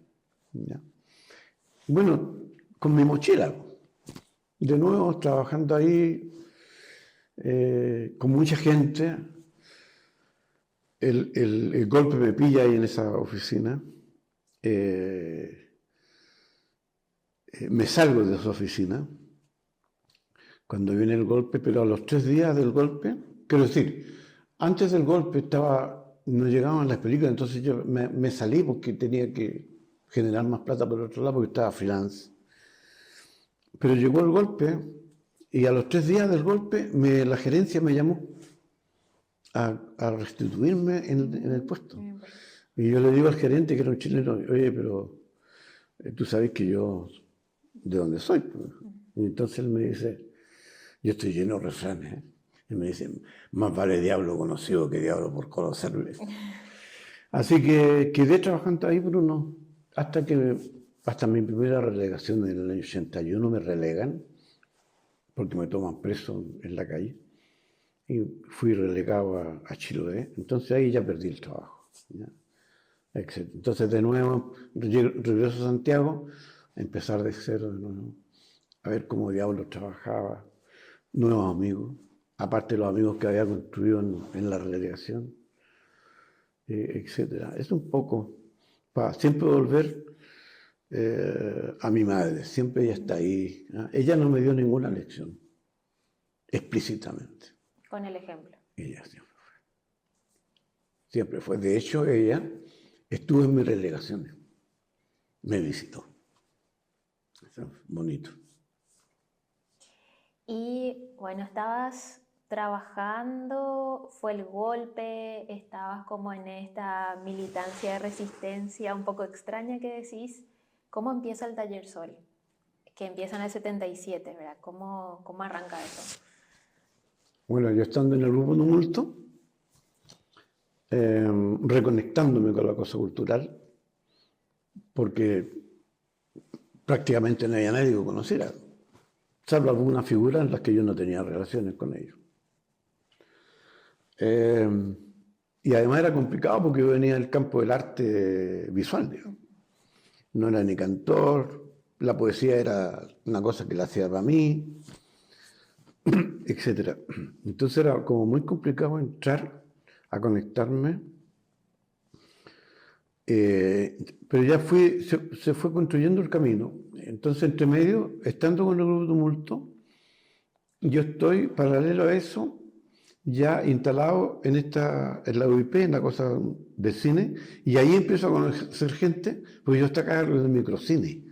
¿ya? Bueno, con mi mochila, de nuevo trabajando ahí con mucha gente. El golpe me pilla ahí en esa oficina. Me salgo de esa oficina cuando viene el golpe, pero a los 3 días del golpe, quiero decir, antes del golpe no llegaban las películas, entonces yo me salí porque tenía que generar más plata por el otro lado porque estaba freelance. Pero llegó el golpe y a los 3 días del golpe la gerencia me llamó a restituirme en el puesto. Y yo le digo al gerente, que era un chileno, oye, pero tú sabes que yo, ¿de dónde soy? Y entonces él me dice, yo estoy lleno de refranes, y me dice, más vale diablo conocido que diablo por conocerle. Así que quedé trabajando ahí, Bruno, hasta mi primera relegación en el año 81 me relegan, porque me toman preso en la calle, y fui relegado a Chiloé. Entonces ahí ya perdí el trabajo, ¿ya? Entonces de nuevo regreso a Santiago, a empezar de cero de nuevo, a ver cómo diablos trabajaba, nuevos amigos, aparte de los amigos que había construido en la relegación, etc. Es un poco para siempre volver a mi madre, siempre ella está ahí. ¿Ah? Ella no me dio ninguna lección, explícitamente. Con el ejemplo. Ella siempre fue. Siempre fue. De hecho, ella estuvo en mis relegaciones, me visitó. Eso es bonito. Y bueno, estabas trabajando, fue el golpe, estabas como en esta militancia de resistencia un poco extraña que decís. ¿Cómo empieza el Taller Sol? Que empieza en el 77, ¿verdad? ¿Cómo arranca eso? Bueno, yo estando en el grupo Tumulto, reconectándome con la cosa cultural, porque prácticamente no había nadie que conociera, salvo algunas figuras en las que yo no tenía relaciones con ellos. Y además era complicado porque yo venía del campo del arte visual, digamos. No era ni cantor, la poesía era una cosa que la hacía para mí, etc. Entonces era como muy complicado entrar a conectarme, pero ya se fue construyendo el camino. Entonces, entre medio, estando con el grupo Tumulto, yo estoy paralelo a eso, ya instalado en la UIP, en la cosa de cine, y ahí empiezo a conocer gente, porque yo estaba acá en el microcine.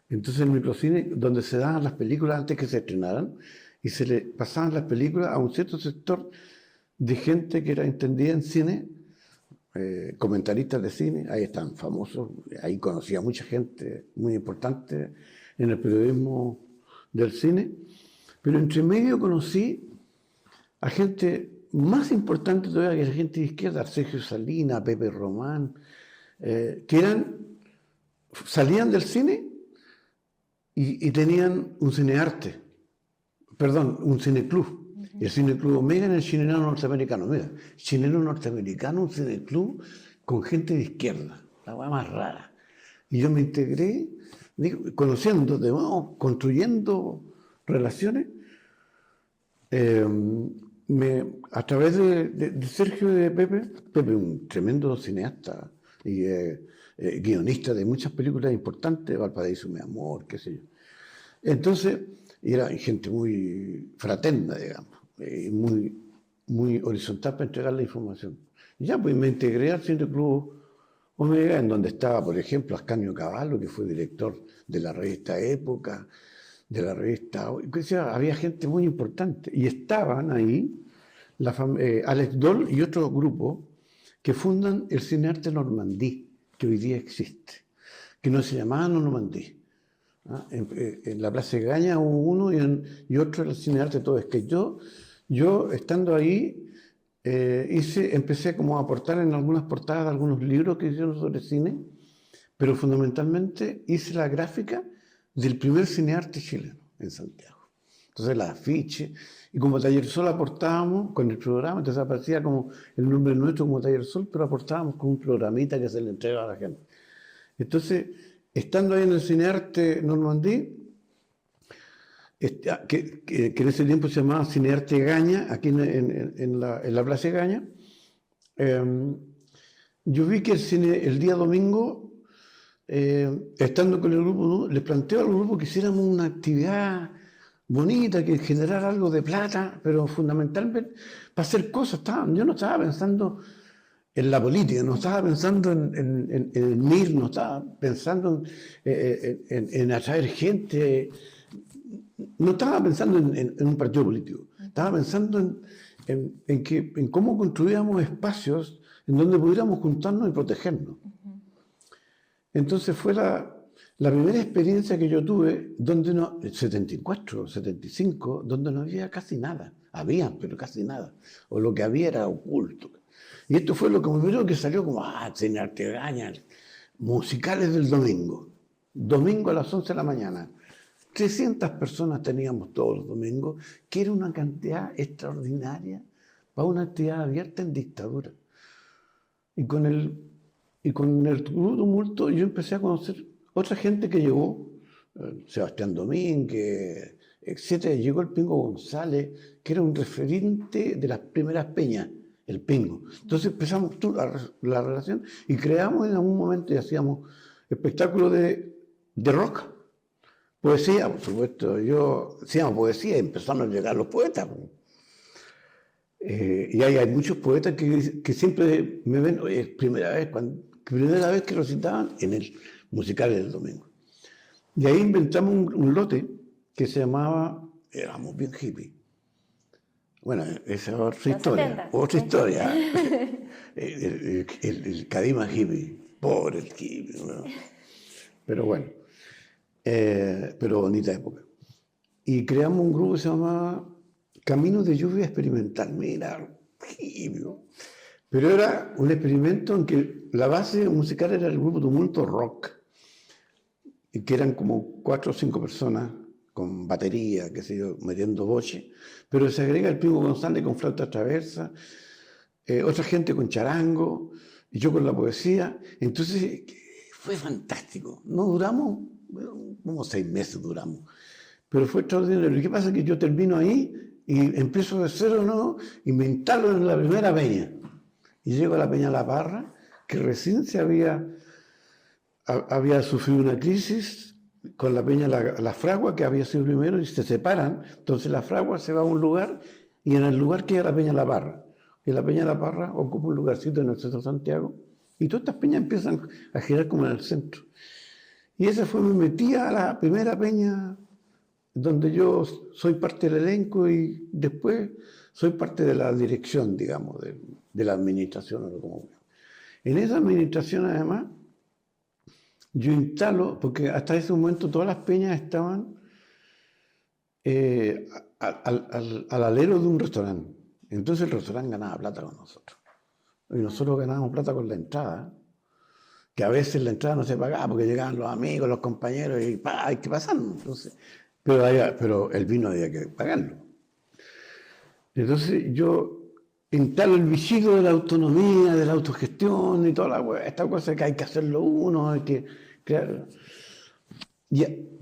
Entonces el microcine, donde se daban las películas antes que se estrenaran, y se le pasaban las películas a un cierto sector de gente que era entendida en cine, comentaristas de cine, ahí están famosos, ahí conocía mucha gente muy importante en el periodismo del cine, pero entre medio conocí a gente más importante todavía que la gente de izquierda, Sergio Salinas, Pepe Román, que salían del cine y tenían un cinearte, perdón, un cineclub. Y el cineclub Omega en el Chileno Norteamericano. Mira, Chileno Norteamericano, un cineclub con gente de izquierda, la cosa más rara. Y yo me integré, conociendo, de nuevo, construyendo relaciones, a través de Sergio y de Pepe, un tremendo cineasta y guionista de muchas películas importantes, Valparaíso, mi amor, qué sé yo. Entonces, era gente muy fraterna, digamos, muy, muy horizontal para entregar la información. Y ya, pues me integré al Cineclub Omega, en donde estaba, por ejemplo, Ascanio Cavallo, que fue director de la revista Época, de la revista... Había gente muy importante. Y estaban ahí Alex Doll y otro grupo que fundan el Cinearte Normandí, que hoy día existe, que no se llamaba Normandí. ¿Ah? En la Plaza de Gaña hubo uno y otro era el Cinearte Todo. Es que yo estando ahí, empecé como a aportar en algunas portadas de algunos libros que hicieron sobre cine, pero fundamentalmente hice la gráfica del primer cinearte chileno en Santiago. Entonces la afiche, y como Taller Sol aportábamos con el programa, entonces aparecía como el nombre nuestro como Taller Sol, pero aportábamos con un programita que se le entregaba a la gente. Entonces, estando ahí en el Cinearte Normandí, que en ese tiempo se llamaba Cinearte Gaña, aquí en la Plaza de Gaña, yo vi que el día domingo, estando con el grupo, les planteo al grupo que hiciéramos una actividad bonita, que generara algo de plata, pero fundamentalmente para hacer cosas. Yo no estaba pensando en la política, no estaba pensando en el MIR, no estaba pensando en atraer gente, no estaba pensando en un partido político, estaba pensando en cómo construíamos espacios en donde pudiéramos juntarnos y protegernos. Entonces fue la primera experiencia que yo tuve, donde 74, 75, donde no había casi nada. Había, pero casi nada. O lo que había era oculto. Y esto fue lo primero que salió como, Cinearte Gaña, musicales del domingo. Domingo a las 11 de la mañana. 300 personas teníamos todos los domingos, que era una cantidad extraordinaria para una actividad abierta en dictadura. Y con el Tumulto yo empecé a conocer otra gente que llegó Sebastián Domínguez, etcétera. Llegó el Pingo González, que era un referente de las primeras peñas, el Pingo. Entonces empezamos la relación y creamos en algún momento y hacíamos espectáculos de rock. Poesía, por supuesto. Hacíamos poesía y empezaron a llegar los poetas. Y hay muchos poetas que siempre me ven, es primera vez que recitaban en el musical del domingo. Y ahí inventamos un lote que se llamaba, éramos bien hippies. Bueno, esa es otra historia. Otra historia. El Cadima hippie, pobre el hippie. ¿No? Pero bueno, pero bonita época. Y creamos un grupo que se llamaba Caminos de Lluvia Experimental. Mira, hippie. Pero era un experimento en que la base musical era el grupo Tumulto Rock, que eran como 4 o 5 personas con batería, qué sé yo, metiendo boche, pero se agrega el Pingo González con flauta traversa, otra gente con charango, y yo con la poesía. Entonces fue fantástico. No duramos, como 6 meses duramos, pero fue extraordinario. ¿Y qué pasa? Que yo termino ahí y empiezo de cero, ¿no? Y me instalo en la primera peña. Y llego a la Peña La Parra, que recién había sufrido una crisis con la Peña La Fragua, que había sido primero, y se separan. Entonces La Fragua se va a un lugar, y en el lugar queda la Peña La Parra. Y la Peña La Parra ocupa un lugarcito en el centro de Santiago, y todas estas peñas empiezan a girar como en el centro. Y esa me metí a la primera peña, donde yo soy parte del elenco, y después soy parte de la dirección, digamos, de la administración. En esa administración, además, yo instalo, porque hasta ese momento todas las peñas estaban al alero de un restaurante. Entonces el restaurante ganaba plata con nosotros. Y nosotros ganábamos plata con la entrada, que a veces la entrada no se pagaba porque llegaban los amigos, los compañeros, y hay que pasarnos. Entonces, pero el vino había que pagarlo. Entonces yo instalo el bichito de la autonomía, de la autogestión y toda esta cosa que hay que hacerlo uno, hay que crear.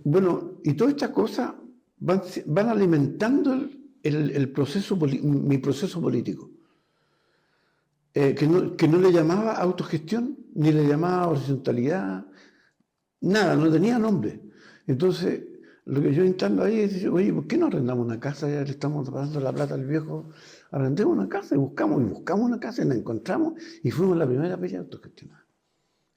Bueno, y todas estas cosas van alimentando mi proceso político, que no le llamaba autogestión, ni le llamaba horizontalidad, nada, no tenía nombre. Entonces, lo que yo instalo ahí es decir, oye, ¿por qué no arrendamos una casa? Ya le estamos pasando la plata al viejo. Arrendemos una casa y buscamos una casa y la encontramos y fuimos la primera peña autogestionada.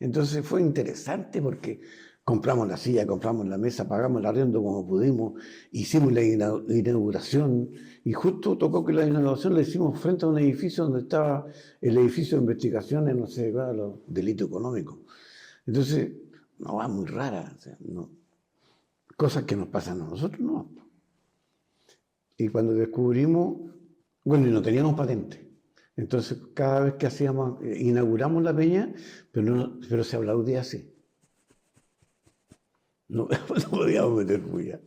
Entonces fue interesante porque compramos la silla, compramos la mesa, pagamos el arriendo como pudimos, hicimos la inauguración y justo tocó que la inauguración la hicimos frente a un edificio donde estaba el edificio de investigaciones, no sé, para los delitos económicos. Entonces, no va muy rara, o sea, no, cosas que nos pasan a nosotros, no. Y cuando descubrimos, bueno, y no teníamos patente. Entonces, cada vez que inauguramos la peña, pero se aplaudía así. No podíamos meter bulla.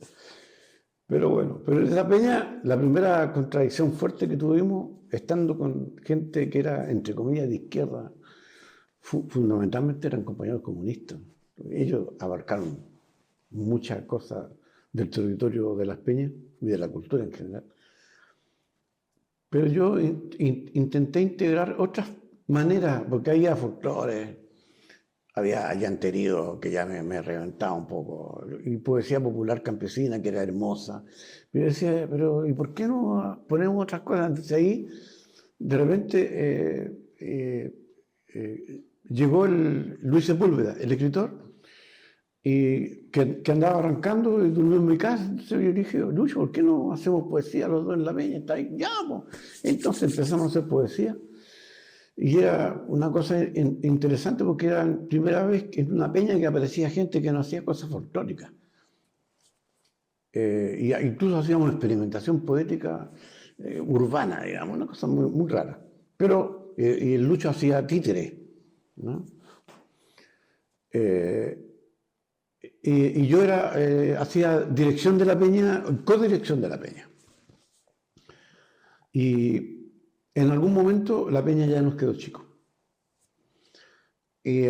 Pero bueno, pero en esa peña, la primera contradicción fuerte que tuvimos, estando con gente que era, entre comillas, de izquierda, fundamentalmente eran compañeros comunistas. Ellos abarcaron muchas cosas del territorio de las peñas y de la cultura en general. Pero yo intenté integrar otras maneras, porque había folclore, había llanterío que ya me reventaba un poco, y poesía popular campesina que era hermosa. Pero yo decía, ¿y por qué no ponemos otras cosas? Entonces ahí, de repente, llegó Luis Sepúlveda, el escritor, y que andaba arrancando y durmió en mi casa. Entonces yo dije, Lucho, ¿por qué no hacemos poesía los dos en la peña? Está ahí, ya, pues. Entonces empezamos a hacer poesía. Y era una cosa interesante porque era la primera vez que en una peña que aparecía gente que no hacía cosas folclóricas. Y incluso hacíamos experimentación poética urbana, digamos, una cosa muy, muy rara. Pero, y el Lucho hacía títere, ¿no? Y yo hacía dirección de la peña, codirección de la peña. Y en algún momento la peña ya nos quedó chico. Y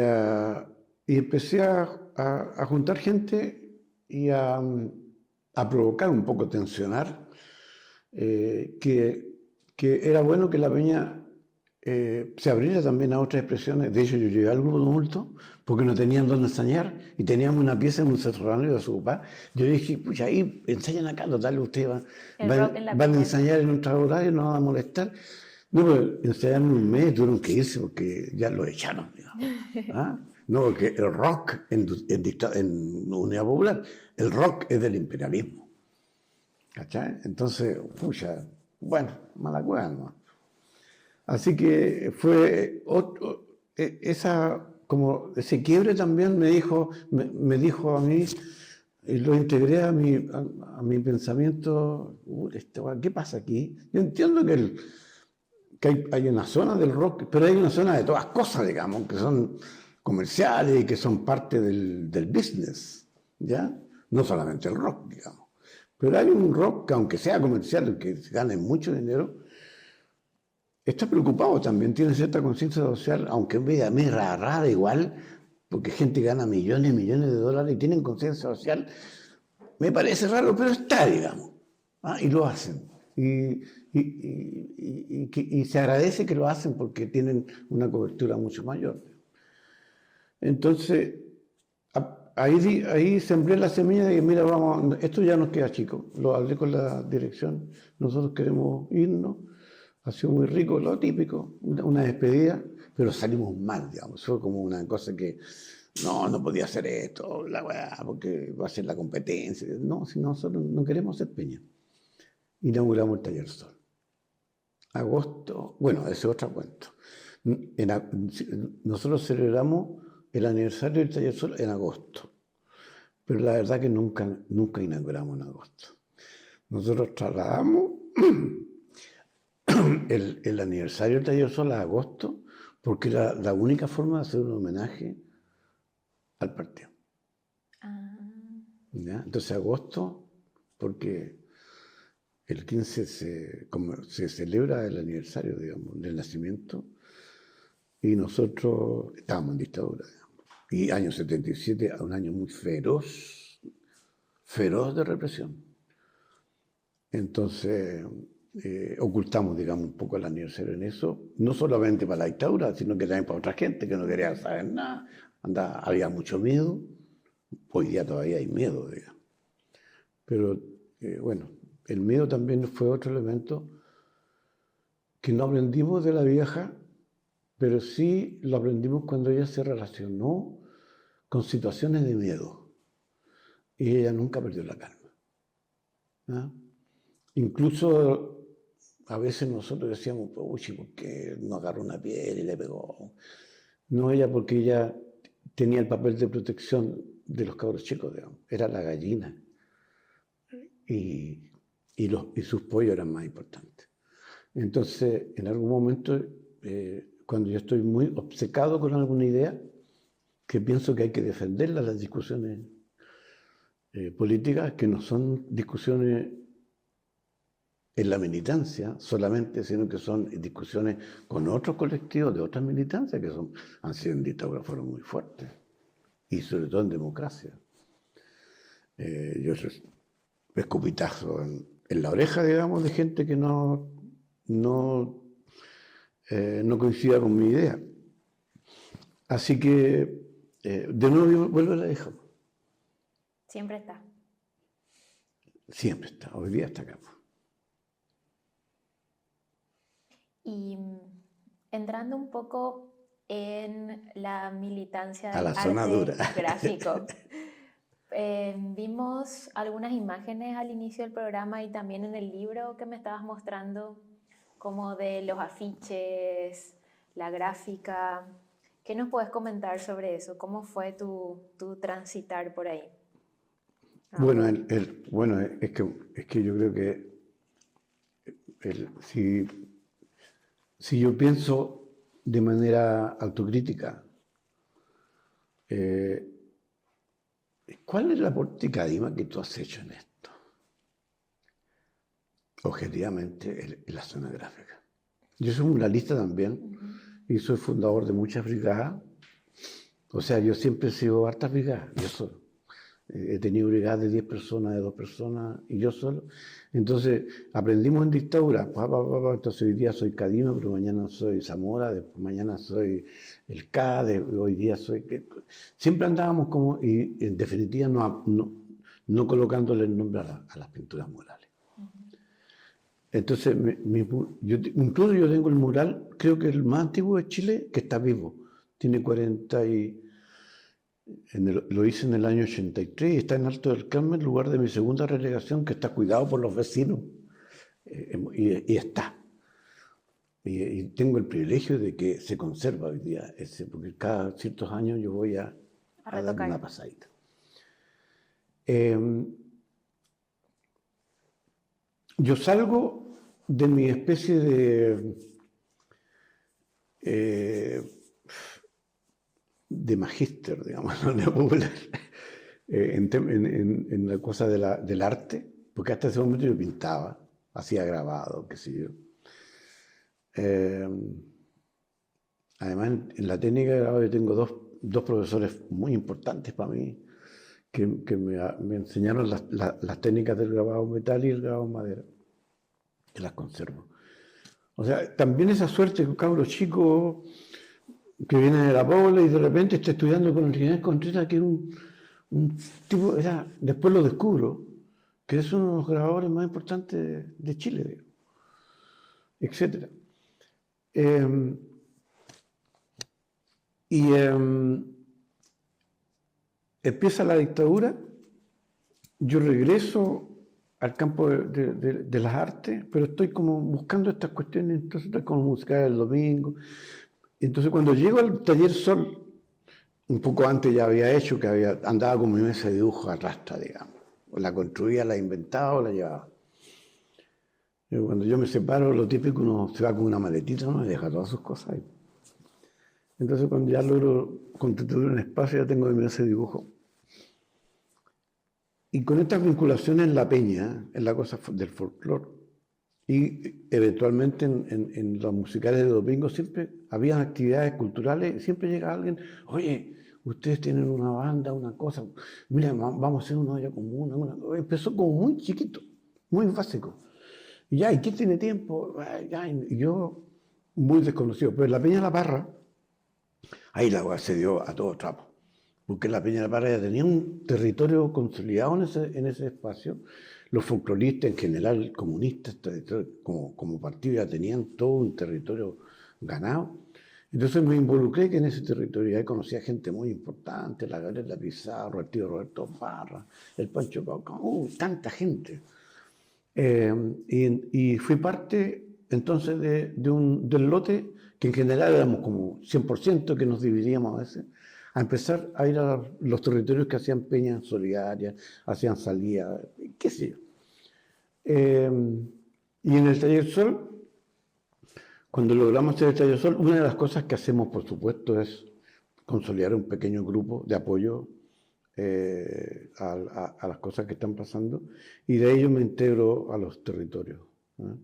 empecé a juntar gente a provocar un poco, tensionar, que era bueno que la peña se abriera también a otras expresiones. De hecho, yo llegué al grupo de tumulto porque no tenían dónde ensayar y teníamos una pieza en un subterráneo de su papá. Yo dije, pucha, ahí ensayan acá, total, ustedes van a ensayar en nuestra horario, no van a molestar. No, pero ensayaron un mes, tuvieron que irse porque ya lo echaron, digamos. ¿Ah? No, porque el rock en Unidad Popular, el rock es del imperialismo. ¿Cachai? Entonces, pucha, bueno, mala cueva, ¿no? Así que fue ese quiebre también me dijo a mí, y lo integré a mi pensamiento, ¿qué pasa aquí? Yo entiendo que hay una zona del rock, pero hay una zona de todas cosas, digamos, que son comerciales y que son parte del business, ¿ya? No solamente el rock, digamos. Pero hay un rock que, aunque sea comercial, que gane mucho dinero, está preocupado también, tiene cierta conciencia social, aunque es medio rara igual, porque gente gana millones y millones de dólares y tienen conciencia social. Me parece raro, pero está, digamos. Y lo hacen. Y se agradece que lo hacen porque tienen una cobertura mucho mayor. Entonces, ahí sembré la semilla de que, mira, vamos, esto ya nos queda chico. Lo hablé con la dirección, nosotros queremos irnos. Ha sido muy rico, lo típico, una despedida, pero salimos mal, digamos. Fue como una cosa que, no podía hacer esto, la weá, porque va a ser la competencia. No, si nosotros no queremos ser peña. Inauguramos el Taller Sol. Agosto, bueno, ese es otro cuento. Nosotros celebramos el aniversario del Taller Sol en agosto, pero la verdad que nunca inauguramos en agosto. Nosotros trasladamos el aniversario del Taller Sol a agosto, porque era la única forma de hacer un homenaje al partido. ¿Ya? Entonces agosto, porque el 15 se celebra el aniversario, digamos, del nacimiento, y nosotros estábamos en dictadura, digamos. Y año 77, un año muy feroz de represión. Entonces ocultamos, digamos, un poco el aniversario en eso, no solamente para la dictadura, sino que también para otra gente que no quería saber nada. Había mucho miedo, hoy día todavía hay miedo, digamos. Pero bueno, el miedo también fue otro elemento que no aprendimos de la vieja, pero sí lo aprendimos cuando ella se relacionó con situaciones de miedo. Y ella nunca perdió la calma. ¿Ah? Incluso a veces nosotros decíamos, uy, ¿por qué no agarró una piedra y le pegó? No ella, porque ella tenía el papel de protección de los cabros chicos, digamos. Era la gallina. Y sus pollos eran más importantes. Entonces, en algún momento, cuando yo estoy muy obcecado con alguna idea, que pienso que hay que defenderla, las discusiones políticas, que no son discusiones en la militancia solamente, sino que son discusiones con otros colectivos de otras militancias que han sido en dictadura, fueron muy fuertes, y sobre todo en democracia. Yo escupitazo en la oreja, digamos, de gente que no coincidía con mi idea. Así que, de nuevo vuelvo a la hija. Siempre está. Siempre está, hoy día está acá. Y entrando un poco en la militancia A del la zona arte dura. gráfico, vimos algunas imágenes al inicio del programa y también en el libro que me estabas mostrando, como de los afiches, la gráfica. ¿Qué nos puedes comentar sobre eso? ¿Cómo fue tu transitar por ahí? Bueno, es que yo creo que si yo pienso de manera autocrítica, ¿cuál es la política Dima que tú has hecho en esto? Objetivamente, en la zona gráfica. Yo soy muralista también y soy fundador de muchas brigadas. O sea, yo siempre he sido hartas brigadas, yo soy. He tenido brigadas de 10 personas, de 2 personas y yo solo. Entonces aprendimos en dictadura. Entonces hoy día soy Cadino, pero mañana soy Zamora, mañana soy el K, hoy día soy... Siempre andábamos como, y en definitiva no colocándole el nombre a las pinturas murales. Entonces, incluso yo tengo el mural, creo que el más antiguo de Chile, que está vivo. Tiene 40 y... lo hice en el año 83 y está en Alto del Carmen, lugar de mi segunda relegación, que está cuidado por los vecinos. Y está. Y tengo el privilegio de que se conserva hoy día ese, porque cada ciertos años yo voy a dar una pasadita. Yo salgo de mi especie de magíster, digamos, popular, en la cosa del arte, porque hasta ese momento yo pintaba, hacía grabado, qué sé yo. Además, en la técnica de grabado yo tengo dos profesores muy importantes para mí, que me enseñaron las técnicas del grabado metal y el grabado madera, que las conservo. O sea, también esa suerte que un cabro chico que viene de la Pobla y de repente está estudiando con el Ginés Contreras, que era un tipo, después lo descubro, que es uno de los grabadores más importantes de Chile, digo, etc. Empieza la dictadura, yo regreso al campo de las artes, pero estoy como buscando estas cuestiones, entonces estoy como música del domingo. Entonces cuando llego al Taller Sol, un poco antes ya había hecho, andaba con mi mesa de dibujo a rasta, digamos. O la construía, la inventaba o la llevaba. Pero cuando yo me separo, lo típico, uno se va con una maletita, ¿no? Y deja todas sus cosas ahí. Entonces cuando ya logro constituir un espacio, ya tengo mi mesa de dibujo. Y con estas vinculaciones en la peña, en la cosa del folclore, y eventualmente en los musicales de domingo siempre había actividades culturales, siempre llega alguien, oye, ustedes tienen una banda, una cosa, mira, vamos a hacer una olla común. Empezó como muy chiquito, muy básico. Y ya, ¿y quién tiene tiempo? Ya, y yo, muy desconocido. Pero en la Peña de la Parra, ahí la cosa se dio a todo trapo. Porque la Peña de la Parra ya tenía un territorio consolidado en ese espacio. Los folcloristas en general, comunistas, como partido, ya tenían todo un territorio ganado. Entonces me involucré que en ese territorio ahí conocía gente muy importante, la Gabriela Pizarro, el tío Roberto Parra, el Pancho Cauca, tanta gente. Y fui parte entonces del lote, que en general éramos como 100%, que nos dividíamos a veces, a empezar a ir a los territorios que hacían peñas solidarias, hacían salidas, qué sé yo. Y en el Taller Sol, cuando logramos hacer el Taller Sol, una de las cosas que hacemos, por supuesto, es consolidar un pequeño grupo de apoyo a las cosas que están pasando, y de ahí yo me integro a los territorios, ¿eh?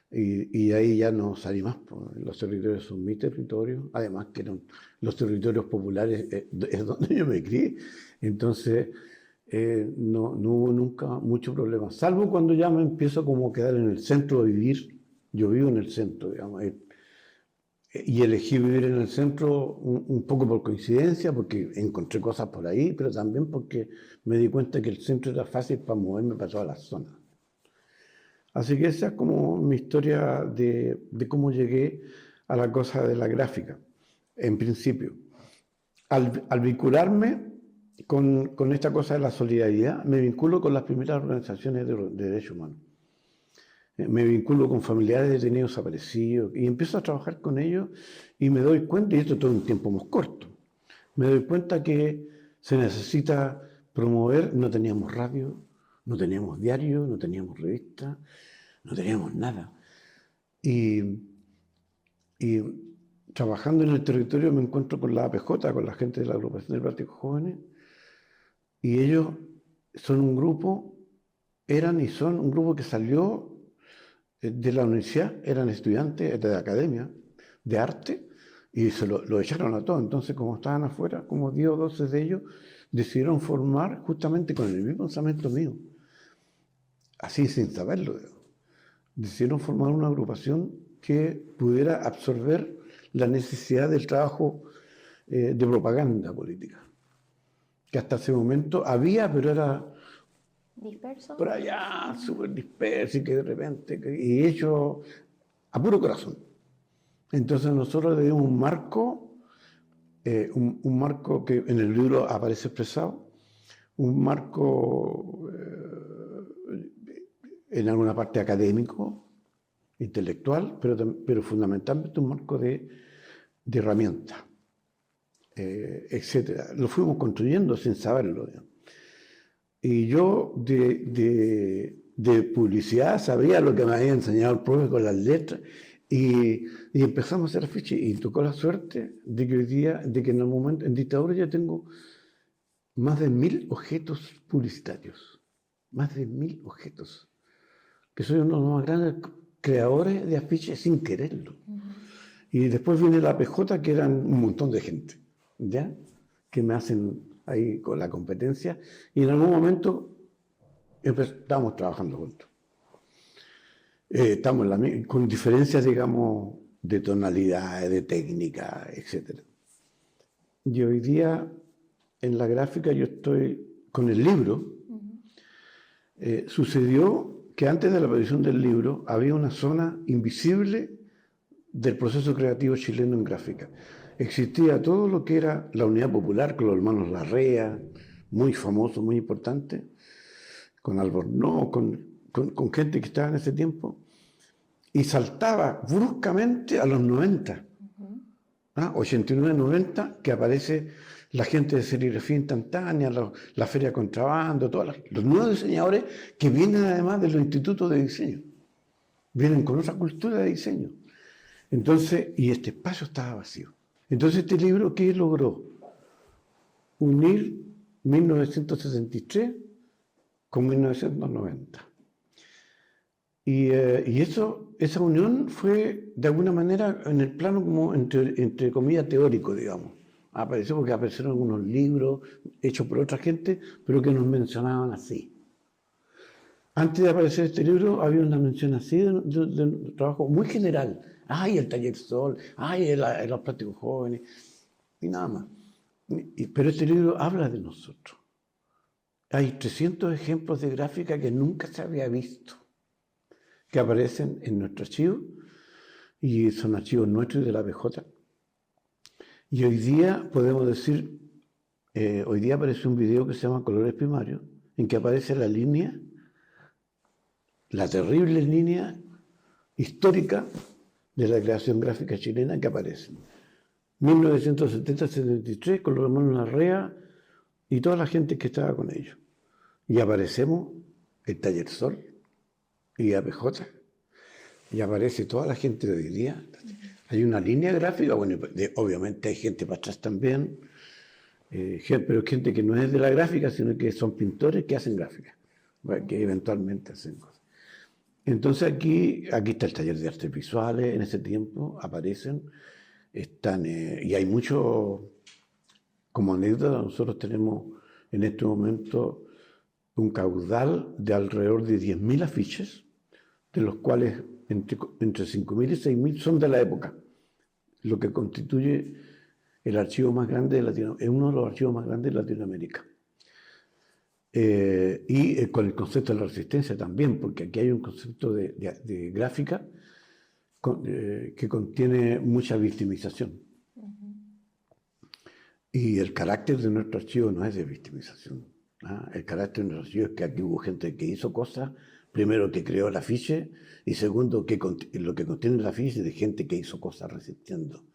Y de ahí ya no salí más, pues. Los territorios son mi territorio, además que eran los territorios populares, es donde yo me crié, entonces no hubo nunca mucho problema, salvo cuando ya me empiezo como a quedar en el centro de vivir. Yo vivo en el centro, digamos, y elegí vivir en el centro un poco por coincidencia, porque encontré cosas por ahí, pero también porque me di cuenta que el centro era fácil para moverme para todas las zonas. Así que esa es como mi historia de cómo llegué a la cosa de la gráfica, en principio. Al vincularme con esta cosa de la solidaridad, me vinculo con las primeras organizaciones de derechos humanos. Me vinculo con familiares de detenidos desaparecidos y empiezo a trabajar con ellos y me doy cuenta, y esto todo un tiempo más corto, me doy cuenta que se necesita promover. No teníamos radio, no teníamos diario, no teníamos revista, no teníamos nada. Y trabajando en el territorio me encuentro con la APJ, con la gente de la agrupación del Partido Jóvenes, y ellos son un grupo, eran y son un grupo que salió de la universidad, eran estudiantes de la academia de arte, y se lo echaron a todos. Entonces, como estaban afuera, como 10 o 12 de ellos, decidieron formar, justamente con el mismo pensamiento mío, así sin saberlo, decidieron formar una agrupación que pudiera absorber la necesidad del trabajo de propaganda política, que hasta ese momento había, pero era ¿Disperso? por allá, súper disperso y que de repente, y hecho a puro corazón. Entonces nosotros le dimos un marco que en el libro aparece expresado, un marco en alguna parte académico, intelectual, pero fundamentalmente un marco de herramientas, etc. Lo fuimos construyendo sin saberlo, digamos. Y yo de publicidad sabía lo que me había enseñado el profe con las letras y empezamos a hacer afiches y tocó la suerte de que hoy día, de que en el momento, en dictadura ya tengo más de 1000 objetos publicitarios, más de 1000 objetos, que soy uno de los más grandes creadores de afiches sin quererlo. Y después viene la PJ, que eran un montón de gente, ¿ya? Que me hacen ahí con la competencia, y en algún momento estábamos trabajando juntos. Estamos con diferencias, digamos, de tonalidad, de técnica, etc. Y hoy día, en la gráfica, yo estoy con el libro. Sucedió que antes de la aparición del libro había una zona invisible del proceso creativo chileno en gráfica. Existía todo lo que era la Unidad Popular, con los hermanos Larrea, muy famoso, muy importante, con Albornoz, con gente que estaba en ese tiempo, y saltaba bruscamente a los 90, 89, 90, que aparece la gente de serigrafía instantánea, la feria contrabando, los nuevos diseñadores que vienen además de los institutos de diseño, vienen con otra cultura de diseño. Entonces, y este espacio estaba vacío. Entonces este libro, ¿qué logró? Unir 1963 con 1990. Y esa unión fue, de alguna manera, en el plano como entre comillas teórico, digamos. Apareció porque aparecieron algunos libros hechos por otra gente, pero que nos mencionaban así. Antes de aparecer este libro había una mención así de un trabajo muy general. ¡Ay, el Taller Sol! ¡Ay, los plásticos jóvenes! Y nada más. Pero este libro habla de nosotros. Hay 300 ejemplos de gráfica que nunca se había visto, que aparecen en nuestro archivo, y son archivos nuestros y de la PJ. Y hoy día podemos decir, hoy día aparece un video que se llama Colores Primarios, en que aparece la línea, la terrible línea histórica de la creación gráfica chilena que aparece. 1970-73, con los hermanos Larrea y toda la gente que estaba con ellos. Y aparecemos el Taller Sol y APJ. Y aparece toda la gente de hoy día. Hay una línea gráfica, bueno, obviamente hay gente para atrás también, pero gente que no es de la gráfica, sino que son pintores que hacen gráfica, que eventualmente hacen cosas. Entonces aquí está el taller de artes visuales, en ese tiempo aparecen, y hay mucho, como anécdota, nosotros tenemos en este momento un caudal de alrededor de 10.000 afiches, de los cuales entre 5.000 y 6.000 son de la época, lo que constituye el archivo más grande de Latinoamérica, es uno de los archivos más grandes de Latinoamérica. Y con el concepto de la resistencia también, porque aquí hay un concepto de gráfica que contiene mucha victimización. Y el carácter de nuestro archivo no es de victimización. El carácter de nuestro archivo es que aquí hubo gente que hizo cosas, primero que creó el afiche, y segundo que lo que contiene el afiche es de gente que hizo cosas resistiendo.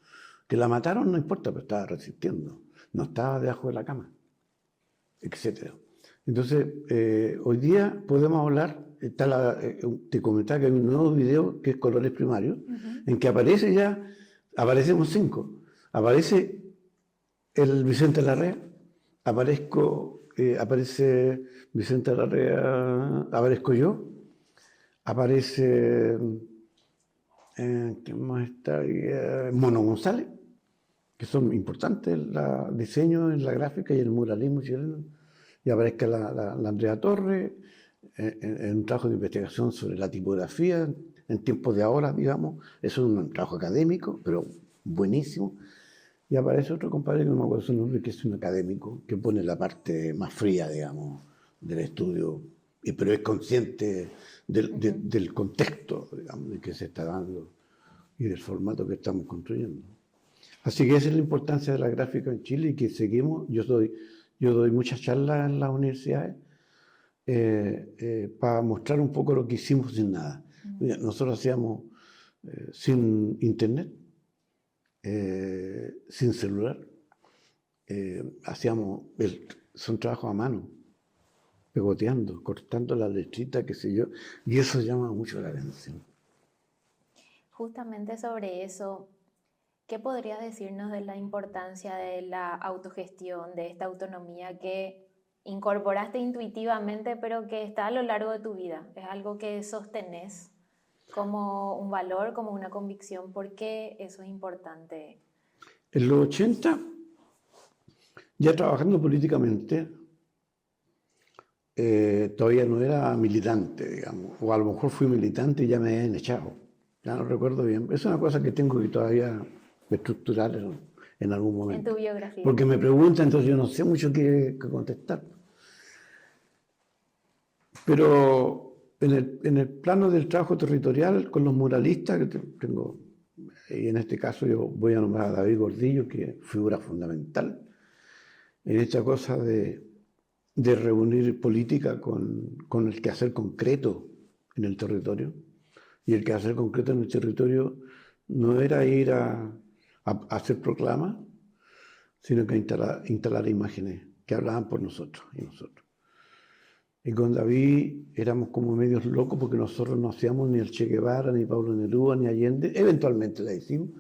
Que la mataron no importa, pero estaba resistiendo. No estaba debajo de la cama, etc. Entonces, hoy día podemos hablar, te comentaba que hay un nuevo video que es Colores Primarios, en que aparecemos 5. Aparece el Vicente Larrea, aparece Vicente Larrea, aparezco yo, aparece, ¿quién más está ahí? Mono González, que son importantes, el diseño en la gráfica y el muralismo chileno, y aparezca la Andrea Torres en un trabajo de investigación sobre la tipografía en tiempos de ahora, digamos. Eso es un trabajo académico, pero buenísimo. Y aparece otro compadre que no me acuerdo su nombre, que es un académico, que pone la parte más fría, digamos, del estudio, pero es consciente del contexto, digamos, de que se está dando y del formato que estamos construyendo. Así que esa es la importancia de la gráfica en Chile y que seguimos. Yo doy muchas charlas en las universidades para mostrar un poco lo que hicimos sin nada. Nosotros hacíamos sin internet, sin celular, son trabajos a mano, pegoteando, cortando la letrita, qué sé yo, y eso llama mucho la atención. Justamente sobre eso, ¿qué podrías decirnos de la importancia de la autogestión, de esta autonomía que incorporaste intuitivamente, pero que está a lo largo de tu vida? Es algo que sostenés como un valor, como una convicción. ¿Por qué eso es importante? En los 80, ya trabajando políticamente, todavía no era militante, digamos, o a lo mejor fui militante y ya me habían echado. Ya no recuerdo bien. Es una cosa que tengo que todavía estructurar en algún momento. En tu biografía. Porque me preguntan, entonces yo no sé mucho qué contestar. Pero en el plano del trabajo territorial, con los muralistas que tengo, y en este caso yo voy a nombrar a David Gordillo, que es figura fundamental en esta cosa de reunir política con el quehacer concreto en el territorio. Y el quehacer concreto en el territorio no era ir a hacer proclamas, sino que instalar imágenes que hablaban por nosotros y nosotros. Y con David éramos como medios locos porque nosotros no hacíamos ni el Che Guevara, ni Pablo Neruda, ni Allende. Eventualmente la hicimos.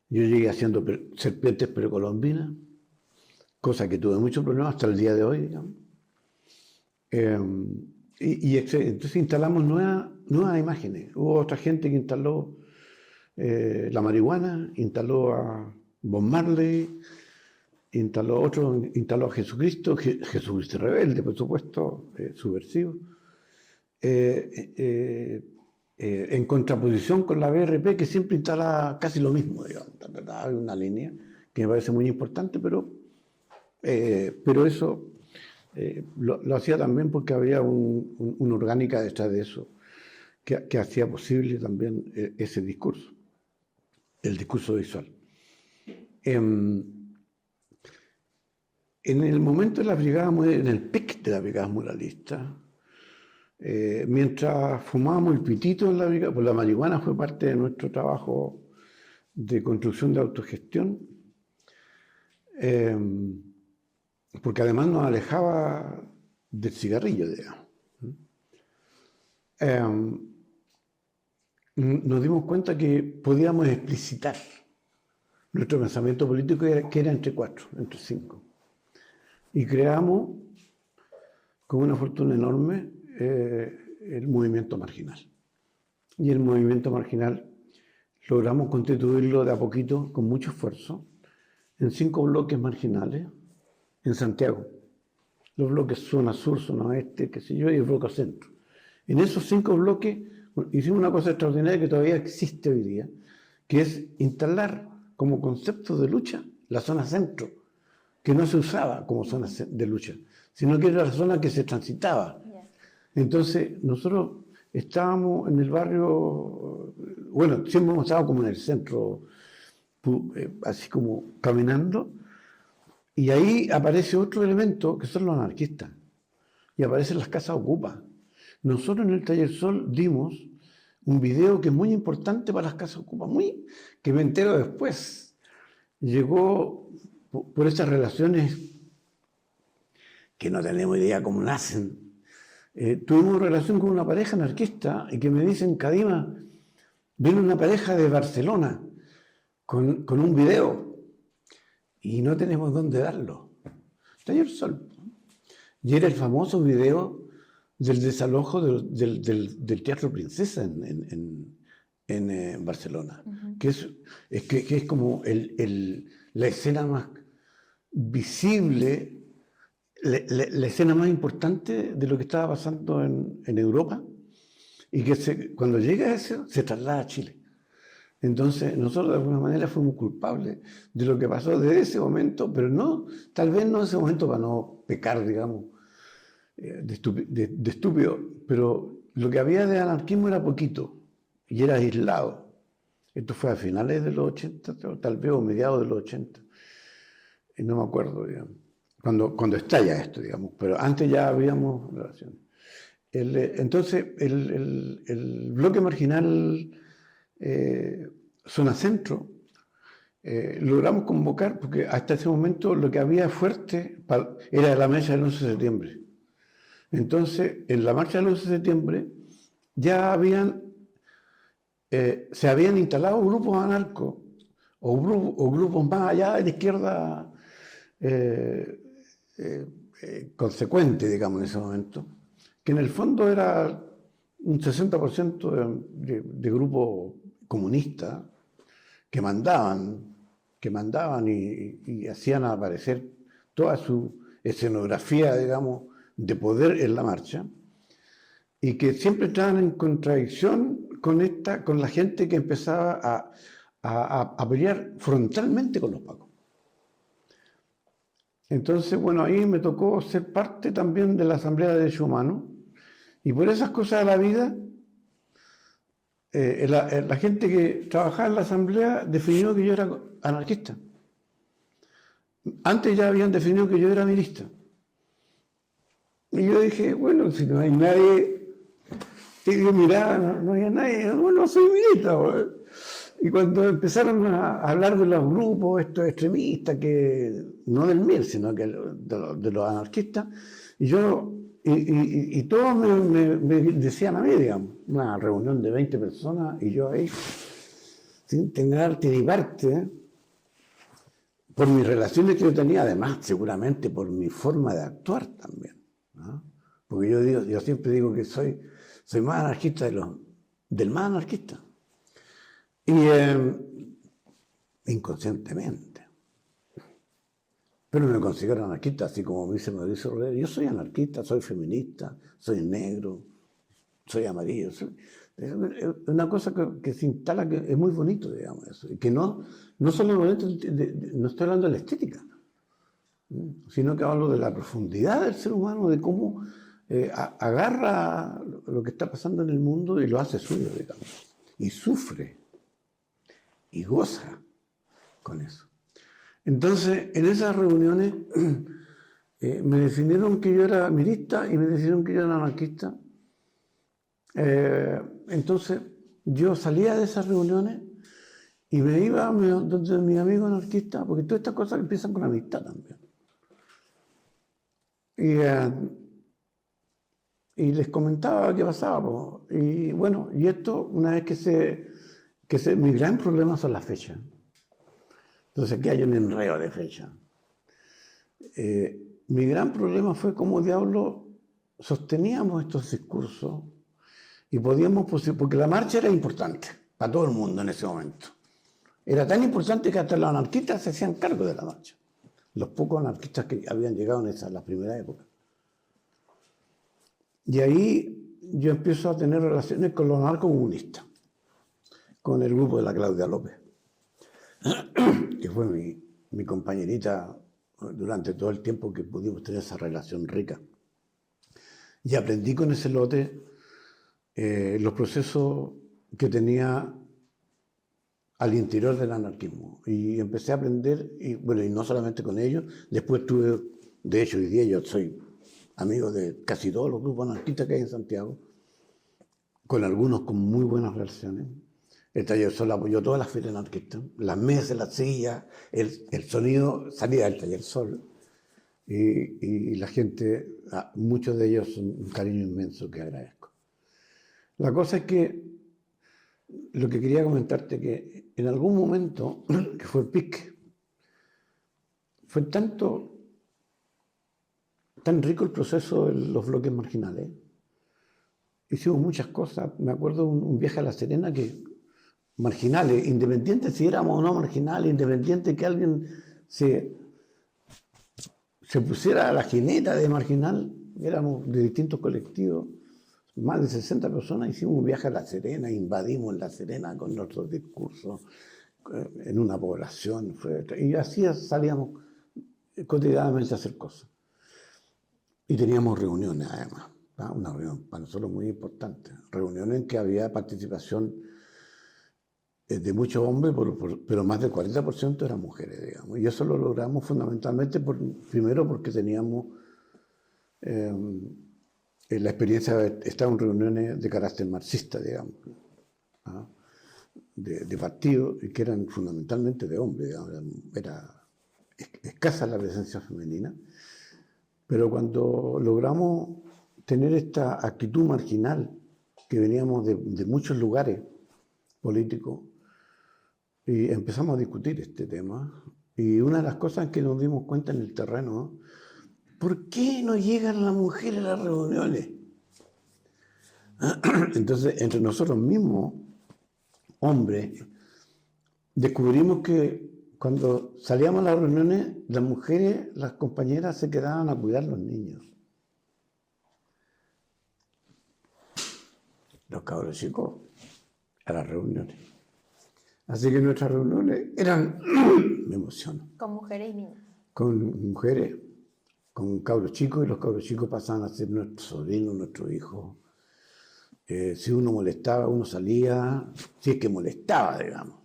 Yo llegué haciendo serpientes precolombinas, cosa que tuve muchos problemas hasta el día de hoy, digamos. Entonces instalamos nuevas imágenes. Hubo otra gente que instaló la marihuana, instaló a Bob Marley, instaló a Jesucristo, Jesucristo rebelde, por supuesto, subversivo, en contraposición con la BRP, que siempre instala casi lo mismo, digamos. Hay una línea que me parece muy importante, pero eso lo hacía también porque había una orgánica detrás de eso que hacía posible también ese discurso, el discurso visual. En el momento de la brigada, en el pic de la brigada muralista, mientras fumábamos el pitito en la brigada, pues la marihuana fue parte de nuestro trabajo de construcción de autogestión, porque además nos alejaba del cigarrillo, digamos. Nos dimos cuenta que podíamos explicitar nuestro pensamiento político, que era entre 4, entre 5. Y creamos, con una fortuna enorme, el movimiento marginal. Y el movimiento marginal logramos constituirlo de a poquito, con mucho esfuerzo, en 5 bloques marginales en Santiago. Los bloques zona sur, zona oeste, qué sé yo, y el bloque centro. En esos 5 bloques hicimos una cosa extraordinaria que todavía existe hoy día, que es instalar como concepto de lucha la zona centro, que no se usaba como zona de lucha, sino que era la zona que se transitaba. Entonces, nosotros estábamos en el barrio, bueno, siempre hemos estado como en el centro, así como caminando, y ahí aparece otro elemento, que son los anarquistas, y aparecen las casas ocupas. Nosotros en el Taller Sol dimos un video que es muy importante para las casas ocupas, que me entero después. Llegó por esas relaciones que no tenemos idea cómo nacen. Tuvimos relación con una pareja anarquista y que me dicen, Kadima, viene una pareja de Barcelona con un video y no tenemos dónde darlo. Taller Sol. Y era el famoso video del desalojo del Teatro Princesa en Barcelona, que es como la escena más visible, la escena más importante de lo que estaba pasando en Europa, y que cuando llega a eso se traslada a Chile. Entonces nosotros de alguna manera fuimos culpables de lo que pasó desde ese momento, pero no, tal vez no en ese momento para no pecar, digamos, de estúpido, pero lo que había de anarquismo era poquito y era aislado. Esto fue a finales de los 80, tal vez, o mediados de los 80. Y no me acuerdo, digamos, cuando estalla esto, digamos, pero antes ya habíamos relaciones. Entonces, el bloque marginal Zona Centro, logramos convocar, porque hasta ese momento lo que había fuerte era la marcha del 11 de septiembre. Entonces, en la marcha del 11 de septiembre ya se habían instalado grupos anarcos o grupos más allá de la izquierda consecuente, digamos, en ese momento, que en el fondo era un 60% de grupos comunistas que mandaban y hacían aparecer toda su escenografía, digamos, de poder en la marcha, y que siempre estaban en contradicción con la gente que empezaba a pelear frontalmente con los pacos. Entonces, bueno, ahí me tocó ser parte también de la Asamblea de Derechos Humanos, y por esas cosas de la vida, la gente que trabajaba en la Asamblea definió que yo era anarquista. Antes ya habían definido que yo era milista. Y yo dije, bueno, si no hay nadie, y yo miraba, no había nadie, bueno, soy milista. Bueno. Y cuando empezaron a hablar de los grupos, estos extremistas, que no del MIR, sino que de los anarquistas, y todos me decían a mí, digamos, una reunión de 20 personas, y yo ahí, sin tener ni parte, por mis relaciones que yo tenía, además, seguramente por mi forma de actuar también, ¿no? Porque yo siempre digo que soy más anarquista del más anarquista. Y inconscientemente. Pero me considero anarquista, así como me dice Mauricio Rodríguez. Yo soy anarquista, soy feminista, soy negro, soy amarillo. Es una cosa que se instala, que es muy bonito, digamos, eso. Y que no solo no estoy hablando de la estética, sino que hablo de la profundidad del ser humano, de cómo agarra lo que está pasando en el mundo y lo hace suyo, digamos. Y sufre, y goza con eso. Entonces, en esas reuniones me definieron que yo era mirista y me definieron que yo era anarquista. Entonces, yo salía de esas reuniones y me iba donde mis amigos anarquistas, porque todas estas cosas empiezan con amistad también. Y les comentaba qué pasaba. Y bueno, y esto, una vez mi gran problema son las fechas. Entonces aquí hay un enredo de fechas. Mi gran problema fue cómo diablos sosteníamos estos discursos y podíamos, porque la marcha era importante para todo el mundo en ese momento. Era tan importante que hasta los anarquistas se hacían cargo de la marcha. Los pocos anarquistas que habían llegado en la primera época. Y ahí yo empiezo a tener relaciones con los anarcocomunistas, con el grupo de la Claudia López, que fue mi compañerita durante todo el tiempo que pudimos tener esa relación rica. Y aprendí con ese lote los procesos que tenía al interior del anarquismo. Y empecé a aprender, y no solamente con ellos, después tuve, de hecho hoy día yo soy amigo de casi todos los grupos anarquistas que hay en Santiago, con algunos con muy buenas relaciones. El Taller Sol apoyó todas las ferias anarquistas, las mesas, las sillas, el sonido salía del Taller Sol. Y la gente, muchos de ellos son un cariño inmenso que agradezco. La cosa es que lo que quería comentarte que en algún momento, que fue el PIC, fue tan rico el proceso de los bloques marginales. Hicimos muchas cosas. Me acuerdo un viaje a La Serena que marginales, independientes si éramos o no marginales, independientes que alguien se pusiera a la jineta de marginal, éramos de distintos colectivos, más de 60 personas, hicimos un viaje a La Serena, invadimos La Serena con nuestros discursos en una población, y así salíamos cotidianamente a hacer cosas. Y teníamos reuniones además, ¿no? Una reunión para nosotros muy importante, reuniones en que había participación de muchos hombres, pero más del 40% eran mujeres, digamos. Y eso lo logramos fundamentalmente, primero porque teníamos la experiencia de estar en reuniones de carácter marxista, digamos, ¿ah? de partidos que eran fundamentalmente de hombres, digamos. Era escasa la presencia femenina, pero cuando logramos tener esta actitud marginal, que veníamos de muchos lugares políticos, y empezamos a discutir este tema, y una de las cosas que nos dimos cuenta en el terreno, ¿por qué no llegan las mujeres a las reuniones? Entonces, entre nosotros mismos, hombres, descubrimos que cuando salíamos a las reuniones, las mujeres, las compañeras, se quedaban a cuidar a los niños. Los cabros chicos a las reuniones. Así que nuestras reuniones eran, me emociono. Con mujeres y niños. Con mujeres, con cabros chicos, y los cabros chicos pasaban a ser nuestros sobrinos, nuestros hijos. Si uno molestaba, uno salía, si es que molestaba, digamos,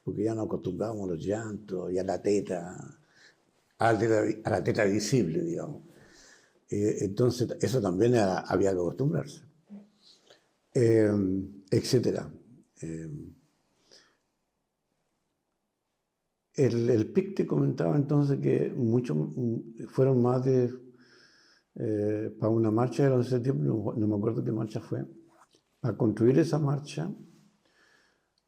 porque ya nos acostumbrábamos a los llantos y a la teta visible, digamos. Entonces, eso también había que acostumbrarse, etcétera. El PIC te comentaba entonces que muchos fueron más de para una marcha del 11 de septiembre, no me acuerdo qué marcha fue. Para construir esa marcha,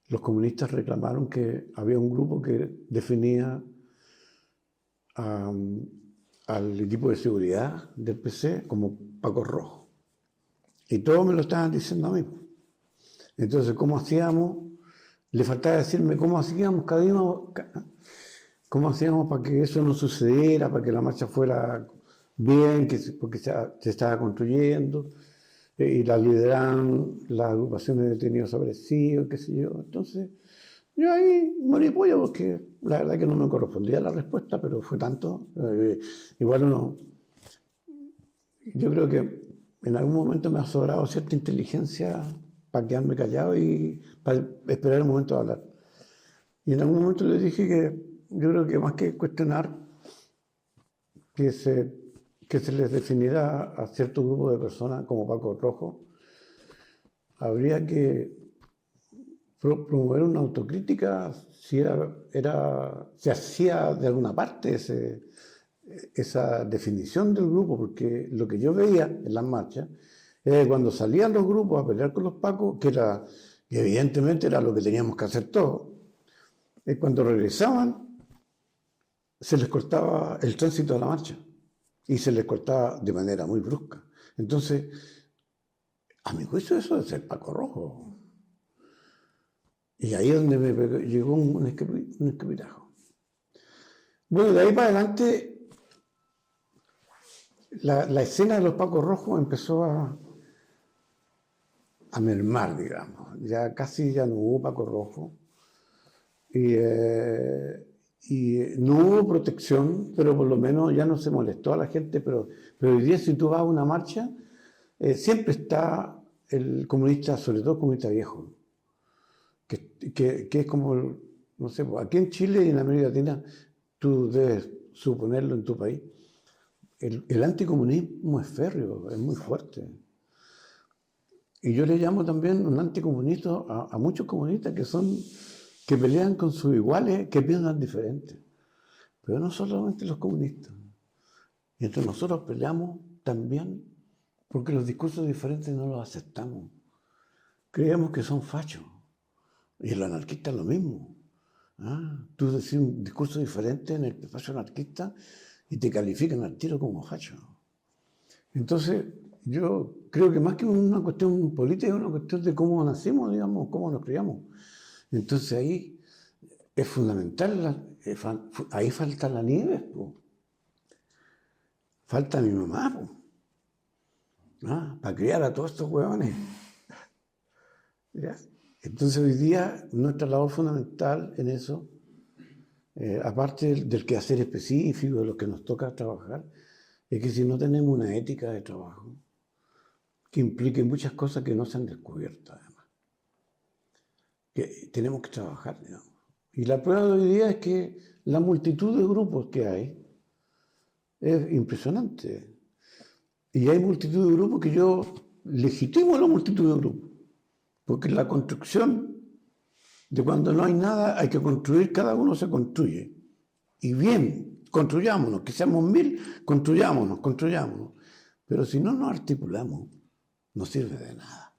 los comunistas reclamaron que había un grupo que definía al equipo de seguridad del PC como Paco Rojo. Y todos me lo estaban diciendo a mí. Entonces, ¿cómo hacíamos? Le faltaba decirme cómo hacíamos cada uno, cómo hacíamos para que eso no sucediera, para que la marcha fuera bien, porque se estaba construyendo, y la lideraban las agrupaciones de detenidos desaparecidos, qué sé yo. Entonces, yo ahí morí pollo, porque la verdad que no me correspondía la respuesta, pero fue tanto. Igual yo creo que en algún momento me ha sobrado cierta inteligencia para quedarme callado y para esperar el momento de hablar. Y en algún momento les dije que yo creo que más que cuestionar que se les definirá a cierto grupo de personas como Paco Rojo, habría que promover una autocrítica si se hacía de alguna parte esa definición del grupo, porque lo que yo veía en las marchas era que cuando salían los grupos a pelear con los pacos, que evidentemente era lo que teníamos que hacer todos, cuando regresaban se les cortaba el tránsito de la marcha y se les cortaba de manera muy brusca. Entonces, a mi juicio eso es ser Paco Rojo. Y ahí es donde me llegó un escupitajo. Bueno, de ahí para adelante la escena de los Pacos Rojos empezó a mermar, digamos. Ya casi ya no hubo Paco Rojo. Y no hubo protección, pero por lo menos ya no se molestó a la gente. Pero hoy día, si tú vas a una marcha, siempre está el comunista, sobre todo el comunista viejo, que es como, no sé, aquí en Chile y en América Latina, tú debes suponerlo en tu país, el anticomunismo es férreo, es muy fuerte. Y yo le llamo también un anticomunista a muchos comunistas que pelean con sus iguales, que piensan diferente. Pero no solamente los comunistas. Y entre nosotros peleamos también porque los discursos diferentes no los aceptamos. Creemos que son fachos. Y el anarquista es lo mismo. Tú decís un discurso diferente en el espacio anarquista y te califican al tiro como facho. Entonces, yo creo que más que una cuestión política, es una cuestión de cómo nacimos, digamos, cómo nos criamos. Entonces ahí es fundamental, ahí falta la Nieves, po. Falta mi mamá, po. Para criar a todos estos huevones. ¿Ya? Entonces hoy día nuestra labor fundamental en eso, aparte del quehacer específico, de lo que nos toca trabajar, es que si no tenemos una ética de trabajo, que implique muchas cosas que no se han descubierto además, que tenemos que trabajar, digamos. Y la prueba de hoy día es que la multitud de grupos que hay es impresionante. Y hay multitud de grupos que yo legitimo la multitud de grupos, porque la construcción de cuando no hay nada hay que construir, cada uno se construye. Y bien, construyámonos, que seamos 1000, construyámonos. Pero si no nos articulamos, no sirve de nada.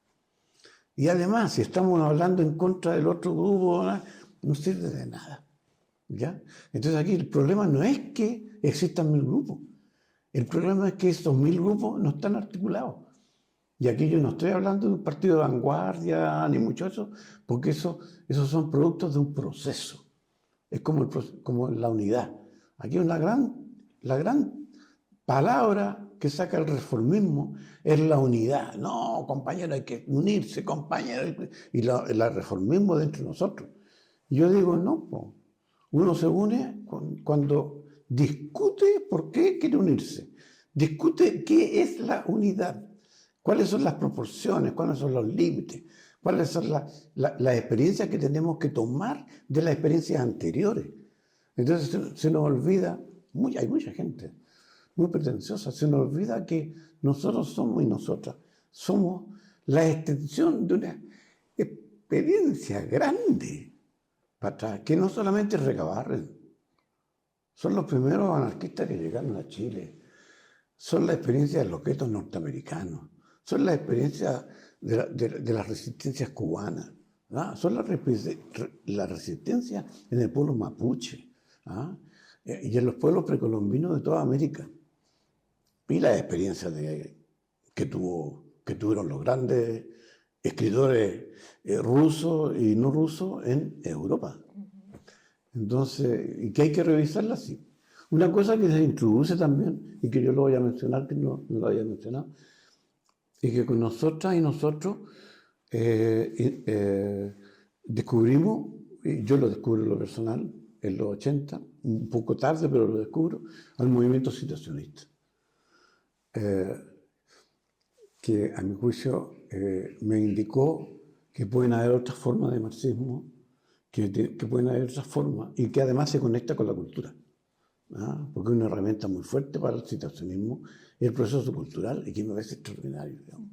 Y además, si estamos hablando en contra del otro grupo, no sirve de nada. ¿Ya? Entonces aquí el problema no es que existan 1000 grupos. El problema es que esos 1000 grupos no están articulados. Y aquí yo no estoy hablando de un partido de vanguardia, ni mucho eso, porque esos son productos de un proceso. Es como la unidad. Aquí la gran palabra que saca el reformismo es la unidad. No, compañero, hay que unirse, compañero. Y el reformismo dentro de nosotros. Y yo digo, no, po. Uno se une cuando discute por qué quiere unirse. Discute qué es la unidad. ¿Cuáles son las proporciones? ¿Cuáles son los límites? ¿Cuáles son las experiencias que tenemos que tomar de las experiencias anteriores? Entonces se nos olvida, hay mucha gente muy pretenciosa, se nos olvida que nosotros somos y nosotras somos la extensión de una experiencia grande para atrás, que no solamente recabarren. Son los primeros anarquistas que llegaron a Chile. Son la experiencia de los guetos norteamericanos. Son las experiencias de las resistencias cubanas. Son la resistencia en el pueblo mapuche. Y en los pueblos precolombinos de toda América. Y las experiencias que tuvieron los grandes escritores rusos y no rusos en Europa. Entonces, y que hay que revisarla así. Una cosa que se introduce también, y que yo lo voy a mencionar, que no lo había mencionado, es que con nosotras y nosotros descubrimos, y yo lo descubro en lo personal, en los 80, un poco tarde, pero lo descubro, al movimiento situacionista. Que a mi juicio me indicó que pueden haber otras formas de marxismo, que pueden haber otras formas, y que además se conecta con la cultura. Porque es una herramienta muy fuerte para el situacionismo y el proceso cultural, y que me parece extraordinario, digamos.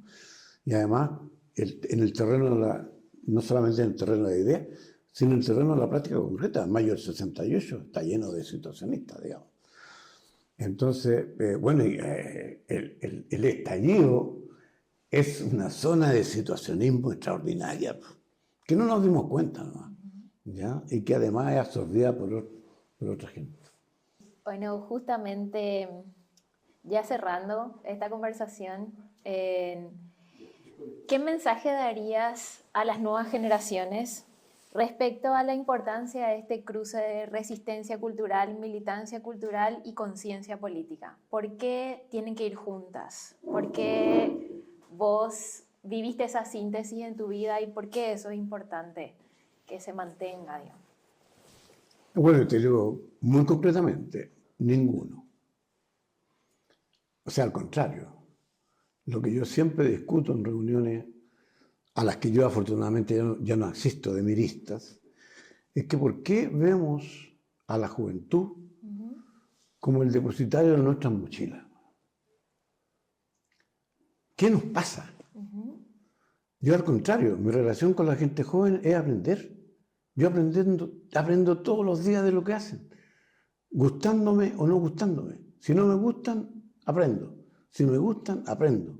Y además, en el terreno no solamente en el terreno de ideas, sino en el terreno de la práctica concreta. Mayo del 68 está lleno de situacionistas, digamos. Entonces, bueno, el estallido es una zona de situacionismo extraordinaria, que no nos dimos cuenta, ¿no? ¿Ya? Y que además es absorbida por otra gente. Bueno, justamente ya cerrando esta conversación, ¿qué mensaje darías a las nuevas generaciones respecto a la importancia de este cruce de resistencia cultural, militancia cultural y conciencia política? ¿Por qué tienen que ir juntas? ¿Por qué vos viviste esa síntesis en tu vida y por qué eso es importante que se mantenga, digamos? Bueno, te digo muy concretamente, ninguno. O sea, al contrario, lo que yo siempre discuto en reuniones a las que yo afortunadamente ya no asisto de miristas, es que por qué vemos a la juventud como el depositario de nuestras mochilas. ¿Qué nos pasa? Yo al contrario, mi relación con la gente joven es aprender. Yo aprendo todos los días de lo que hacen, gustándome o no gustándome. Si no me gustan, aprendo. Si me gustan, aprendo.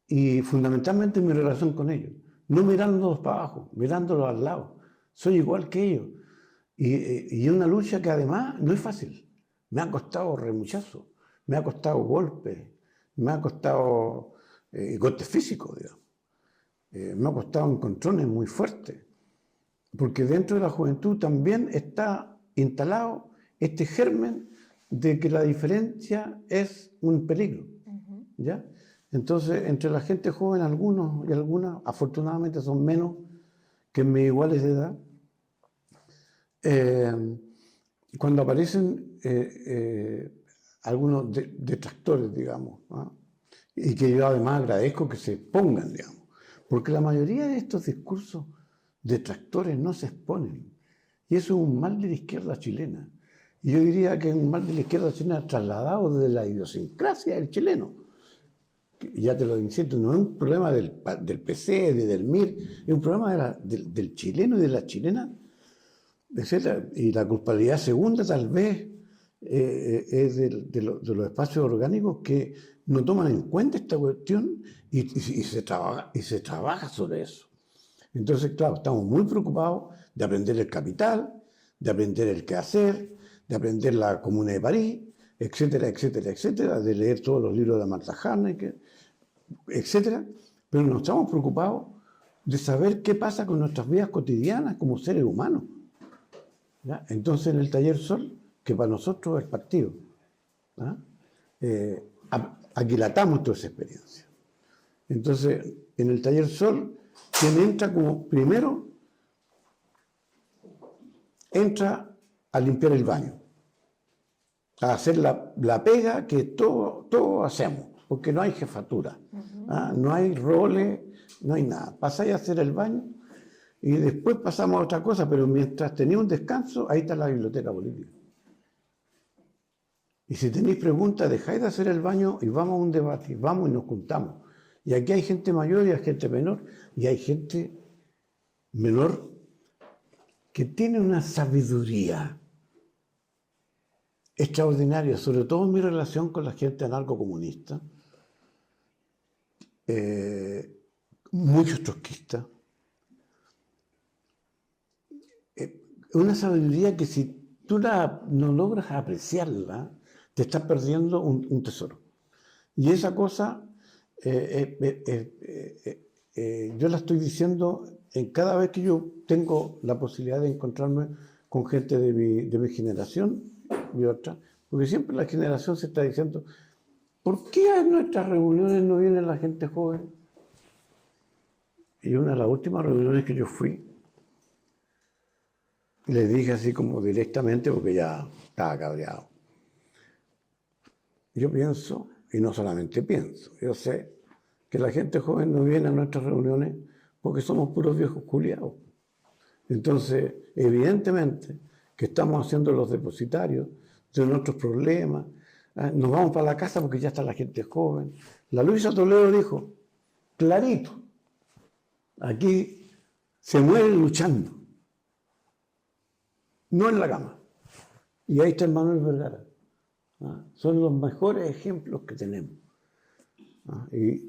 Y fundamentalmente mi relación con ellos, no mirándolos para abajo, mirándolos al lado. Soy igual que ellos. Y es una lucha que además no es fácil. Me ha costado remuchazo, me ha costado golpes, me ha costado golpes físicos, digamos. Me ha costado encontrones muy fuertes. porque dentro de la juventud también está instalado este germen de que la diferencia es un peligro, ¿ya? Entonces, entre la gente joven, algunos y algunas, afortunadamente son menos que mis iguales de edad, cuando aparecen algunos detractores, digamos, ¿no? Y que yo además agradezco que se expongan, digamos, porque la mayoría de estos discursos detractores no se exponen, y eso es un mal de la izquierda chilena. Y yo diría que es un mal de la izquierda chilena trasladado de la idiosincrasia del chileno. Ya te lo insisto, no es un problema del PC, del MIR, es un problema del chileno y de la chilena, etc. Y la culpabilidad segunda tal vez es de los espacios orgánicos que no toman en cuenta esta cuestión y se trabaja sobre eso. Entonces, claro, estamos muy preocupados de aprender el capital, de aprender el quehacer, de aprender la Comuna de París, etcétera, etcétera, etcétera, de leer todos los libros de Marta Harnecker, etcétera, pero no estamos preocupados de saber qué pasa con nuestras vidas cotidianas como seres humanos, ¿ya? Entonces, en el Taller Sol, que para nosotros es el partido, ¿ya? Aquilatamos toda esa experiencia. Entonces, en el Taller Sol, quien entra como primero, entra a limpiar el baño, a hacer la pega que todos hacemos, porque no hay jefatura, no hay roles, no hay nada. Pasáis a hacer el baño y después pasamos a otra cosa, pero mientras tenéis un descanso, ahí está la biblioteca política. Y si tenéis preguntas, dejáis de hacer el baño y vamos a un debate, vamos y nos juntamos. Y aquí hay gente mayor y hay gente menor, y hay gente menor que tiene una sabiduría extraordinaria, sobre todo en mi relación con la gente anarcocomunista, muchos trotskistas. Una sabiduría que si tú no logras apreciarla, te estás perdiendo un tesoro. Y esa cosa, yo la estoy diciendo en cada vez que yo tengo la posibilidad de encontrarme con gente de mi generación y otra, porque siempre la generación se está diciendo, ¿por qué a nuestras reuniones no viene la gente joven? Y una de las últimas reuniones que yo fui, le dije así como directamente, porque ya estaba cabreado. Yo pienso, y no solamente pienso, yo sé que la gente joven no viene a nuestras reuniones porque somos puros viejos culiados. Entonces, evidentemente, que estamos haciendo los depositarios de nuestros problemas, nos vamos para la casa porque ya está la gente joven. La Luisa Toledo dijo, clarito, aquí se mueren luchando, no en la cama. Y ahí está el Manuel Vergara. Son los mejores ejemplos que tenemos. Y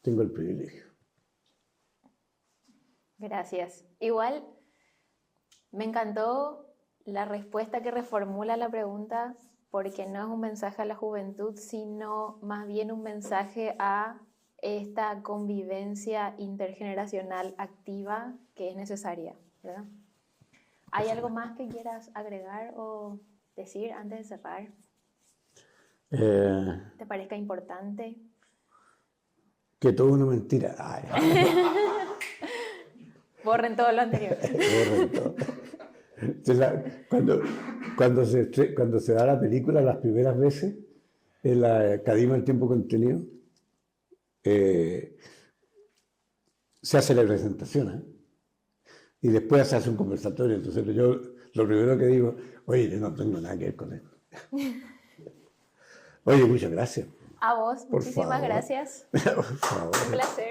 tengo el privilegio. Gracias. Igual, me encantó la respuesta que reformula la pregunta, porque no es un mensaje a la juventud, sino más bien un mensaje a esta convivencia intergeneracional activa que es necesaria, ¿verdad? ¿Hay algo más que quieras agregar o decir antes de cerrar? ¿Te parezca importante? Que todo es una mentira. Ay. Borren todo lo anterior. Borren todo. Cuando se da la película las primeras veces, en la Academia del Tiempo Contenido, se hace la presentación, y después se hace un conversatorio. Entonces yo lo primero que digo, oye, yo no tengo nada que ver con esto. Oye, muchas gracias. A vos, Por muchísimas favor. gracias. Por favor. Un placer.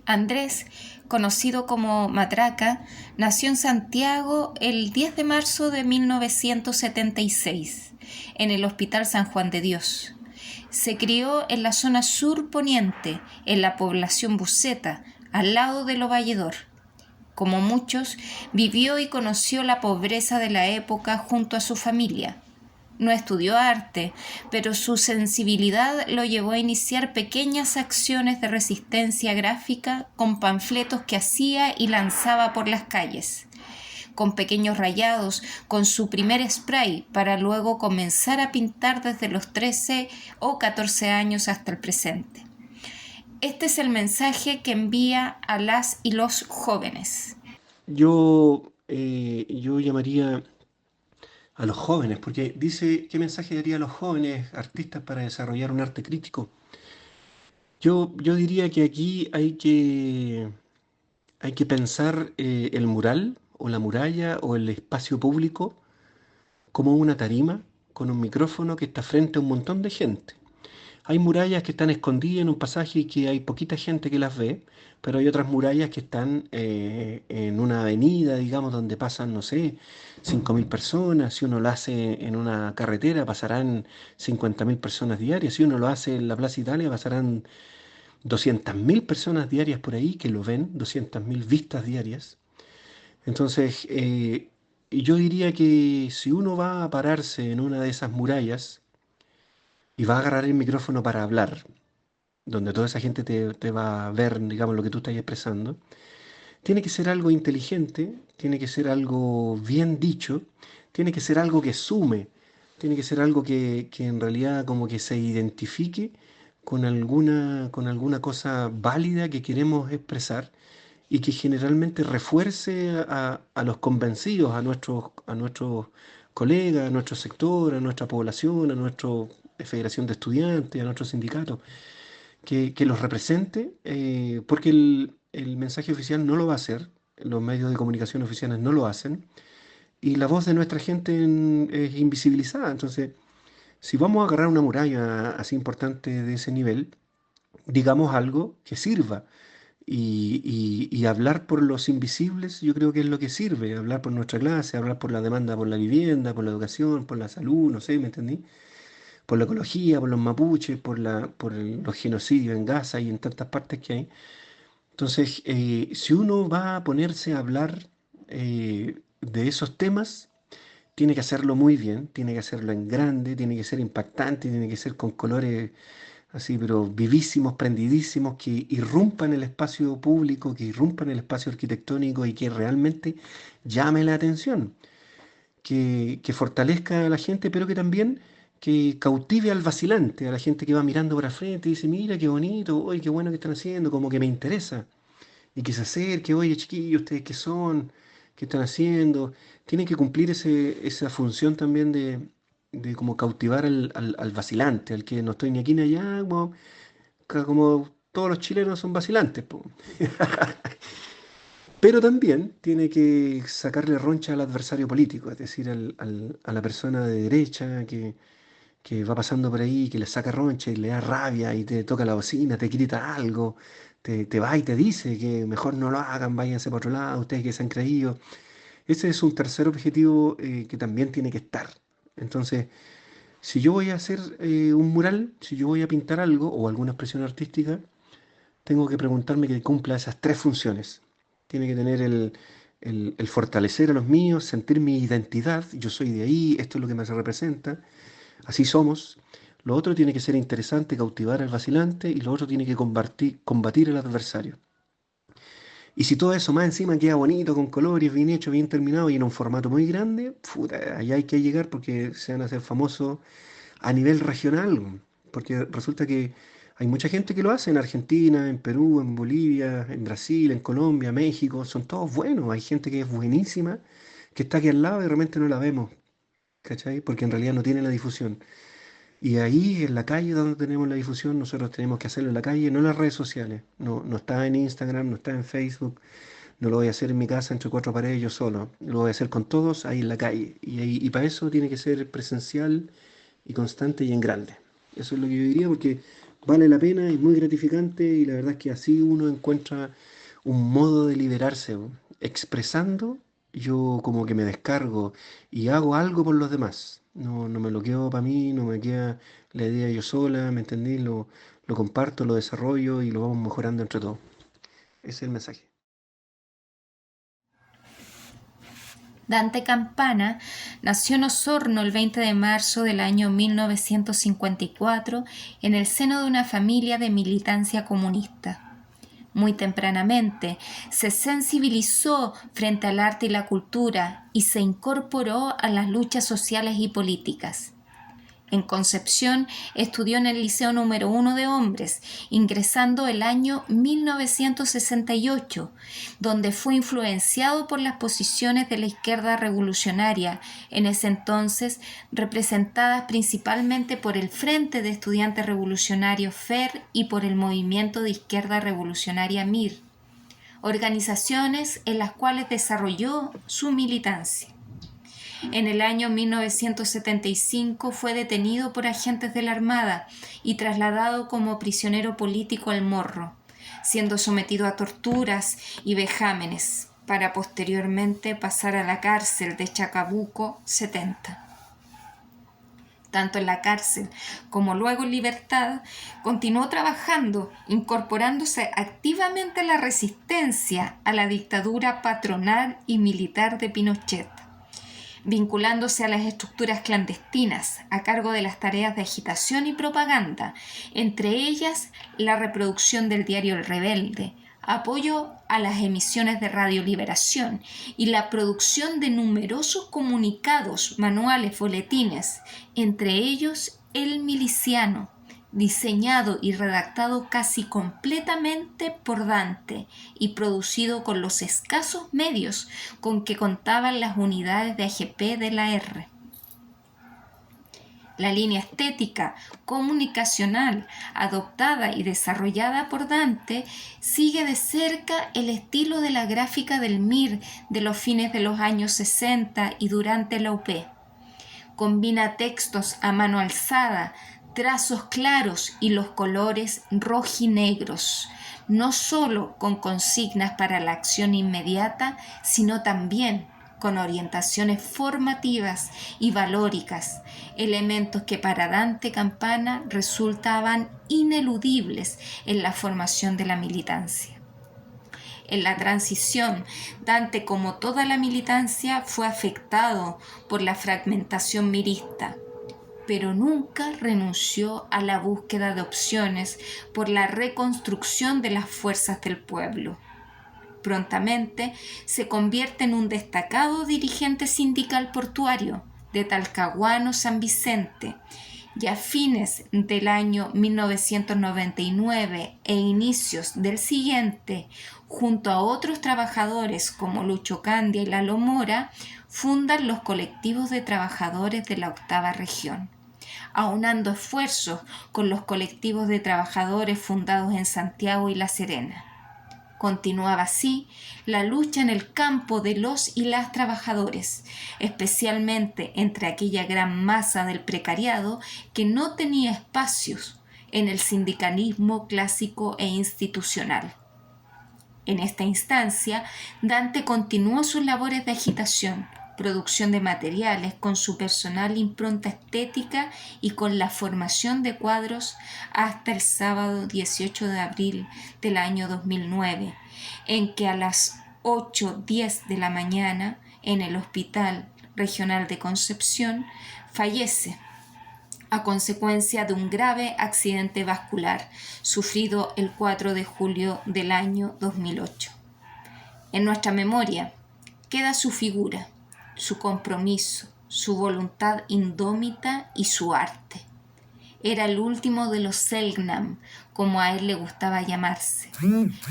Andrés, conocido como Matraca, nació en Santiago el 10 de marzo de 1976, en el Hospital San Juan de Dios. Se crió en la zona sur poniente, en la población Buceta, al lado de Lovalledor. Como muchos, vivió y conoció la pobreza de la época junto a su familia. No estudió arte, pero su sensibilidad lo llevó a iniciar pequeñas acciones de resistencia gráfica con panfletos que hacía y lanzaba por las calles, con pequeños rayados, con su primer spray, para luego comenzar a pintar desde los 13 o 14 años hasta el presente. Este es el mensaje que envía a las y los jóvenes. Yo llamaría a los jóvenes, porque dice, ¿qué mensaje daría a los jóvenes artistas para desarrollar un arte crítico? Yo diría que aquí hay que pensar el mural o la muralla o el espacio público como una tarima con un micrófono que está frente a un montón de gente. Hay murallas que están escondidas en un pasaje y que hay poquita gente que las ve, pero hay otras murallas que están en una avenida, digamos, donde pasan, no sé, 5.000 personas. Si uno lo hace en una carretera, pasarán 50.000 personas diarias. Si uno lo hace en la Plaza Italia, pasarán 200.000 personas diarias por ahí que lo ven, 200.000 vistas diarias. Entonces, yo diría que si uno va a pararse en una de esas murallas y va a agarrar el micrófono para hablar, donde toda esa gente te va a ver, digamos, lo que tú estás expresando, tiene que ser algo inteligente, tiene que ser algo bien dicho, tiene que ser algo que sume, tiene que ser algo que en realidad como que se identifique con alguna cosa válida que queremos expresar y que generalmente refuerce a los convencidos, a nuestros colegas, a nuestro sector, a nuestra población, a nuestra federación de estudiantes, a nuestro sindicato, que los represente, porque el mensaje oficial no lo va a hacer, los medios de comunicación oficiales no lo hacen, y la voz de nuestra gente es invisibilizada. Entonces, si vamos a agarrar una muralla así importante de ese nivel, digamos algo que sirva. Y hablar por los invisibles, yo creo que es lo que sirve, hablar por nuestra clase, hablar por la demanda, por la vivienda, por la educación, por la salud, no sé, ¿me entendí? Por la ecología, por los mapuches, los genocidios en Gaza y en tantas partes que hay. Entonces, si uno va a ponerse a hablar de esos temas, tiene que hacerlo muy bien, tiene que hacerlo en grande, tiene que ser impactante, tiene que ser con colores así, pero vivísimos, prendidísimos, que irrumpan el espacio público, que irrumpan el espacio arquitectónico y que realmente llame la atención, que fortalezca a la gente, pero que también que cautive al vacilante, a la gente que va mirando para frente y dice, mira qué bonito, oye, qué bueno que están haciendo, como que me interesa. Y que se acerque, oye, chiquillos, ¿ustedes qué son? ¿Qué están haciendo? Tienen que cumplir esa función también de como cautivar al vacilante, al que no estoy ni aquí ni allá, como todos los chilenos son vacilantes, po. Pero también tiene que sacarle roncha al adversario político, es decir, a la persona de derecha que va pasando por ahí, que le saca roncha y le da rabia y te toca la bocina, te grita algo, te va y te dice que mejor no lo hagan, váyanse para otro lado, ustedes que se han creído. Ese es un tercer objetivo que también tiene que estar. Entonces, si yo voy a hacer un mural, si yo voy a pintar algo o alguna expresión artística, tengo que preguntarme que cumpla esas tres funciones. Tiene que tener el fortalecer a los míos, sentir mi identidad, yo soy de ahí, esto es lo que me representa, así somos. Lo otro tiene que ser interesante, cautivar al vacilante, y lo otro tiene que combatir al adversario. Y si todo eso más encima queda bonito, con colores, bien hecho, bien terminado y en un formato muy grande, puta, allá hay que llegar porque se van a hacer famosos a nivel regional. Porque resulta que hay mucha gente que lo hace en Argentina, en Perú, en Bolivia, en Brasil, en Colombia, México, son todos buenos. Hay gente que es buenísima, que está aquí al lado y realmente no la vemos, ¿cachai? Porque en realidad no tiene la difusión. Y ahí en la calle donde tenemos la difusión, nosotros tenemos que hacerlo en la calle, no en las redes sociales. No, no está en Instagram, no está en Facebook, no lo voy a hacer en mi casa entre cuatro paredes yo solo. Lo voy a hacer con todos ahí en la calle. Y para eso tiene que ser presencial y constante y en grande. Eso es lo que yo diría porque vale la pena, es muy gratificante y la verdad es que así uno encuentra un modo de liberarse, ¿no? Expresando, yo como que me descargo y hago algo por los demás. No, no me lo quedo para mí, no me queda la idea yo sola, ¿me entendí? Lo comparto, lo desarrollo y lo vamos mejorando entre todos. Ese es el mensaje. Dante Campana nació en Osorno el 20 de marzo del año 1954 en el seno de una familia de militancia comunista. Muy tempranamente se sensibilizó frente al arte y la cultura y se incorporó a las luchas sociales y políticas. En Concepción estudió en el Liceo número 1 de hombres, ingresando el año 1968, donde fue influenciado por las posiciones de la izquierda revolucionaria, en ese entonces representadas principalmente por el Frente de Estudiantes Revolucionarios FER y por el Movimiento de Izquierda Revolucionaria MIR, organizaciones en las cuales desarrolló su militancia. En el año 1975 fue detenido por agentes de la Armada y trasladado como prisionero político al Morro, siendo sometido a torturas y vejámenes, para posteriormente pasar a la cárcel de Chacabuco 70. Tanto en la cárcel como luego en libertad, continuó trabajando, incorporándose activamente a la resistencia a la dictadura patronal y militar de Pinochet, vinculándose a las estructuras clandestinas a cargo de las tareas de agitación y propaganda, entre ellas la reproducción del diario El Rebelde, apoyo a las emisiones de Radio Liberación y la producción de numerosos comunicados, manuales, boletines, entre ellos El Miliciano, diseñado y redactado casi completamente por Dante y producido con los escasos medios con que contaban las unidades de AGP de la R. La línea estética comunicacional adoptada y desarrollada por Dante sigue de cerca el estilo de la gráfica del MIR de los fines de los años 60 y durante la UP. Combina textos a mano alzada, trazos claros y los colores rojinegros, no solo con consignas para la acción inmediata, sino también con orientaciones formativas y valóricas, elementos que para Dante Campana resultaban ineludibles en la formación de la militancia. En la transición, Dante, como toda la militancia, fue afectado por la fragmentación mirista, pero nunca renunció a la búsqueda de opciones por la reconstrucción de las fuerzas del pueblo. Prontamente se convierte en un destacado dirigente sindical portuario de Talcahuano, San Vicente, y a fines del año 1999 e inicios del siguiente, junto a otros trabajadores como Lucho Candia y Lalo Mora, fundan los colectivos de trabajadores de la 8ª región, aunando esfuerzos con los colectivos de trabajadores fundados en Santiago y La Serena. Continuaba así la lucha en el campo de los y las trabajadores, especialmente entre aquella gran masa del precariado que no tenía espacios en el sindicalismo clásico e institucional. En esta instancia, Dante continuó sus labores de agitación, producción de materiales con su personal impronta estética y con la formación de cuadros hasta el sábado 18 de abril del año 2009, en que a las 8:10 de la mañana en el Hospital Regional de Concepción fallece a consecuencia de un grave accidente vascular sufrido el 4 de julio del año 2008. En nuestra memoria queda su figura, su compromiso, su voluntad indómita y su arte. Era el último de los Selknam, como a él le gustaba llamarse.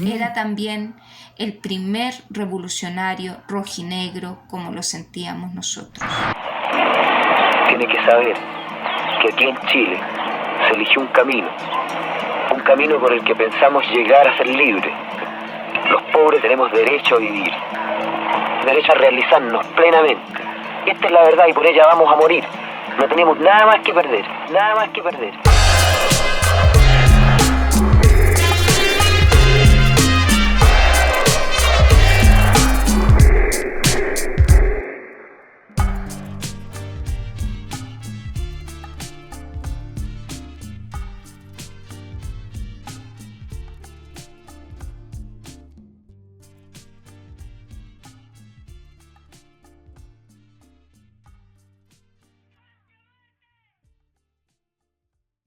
Era también el primer revolucionario rojinegro, como lo sentíamos nosotros. Tiene que saber que aquí en Chile se eligió un camino por el que pensamos llegar a ser libres. Los pobres tenemos derecho a vivir, derecho a realizarnos plenamente. Esta es la verdad y por ella vamos a morir. No tenemos nada más que perder, nada más que perder.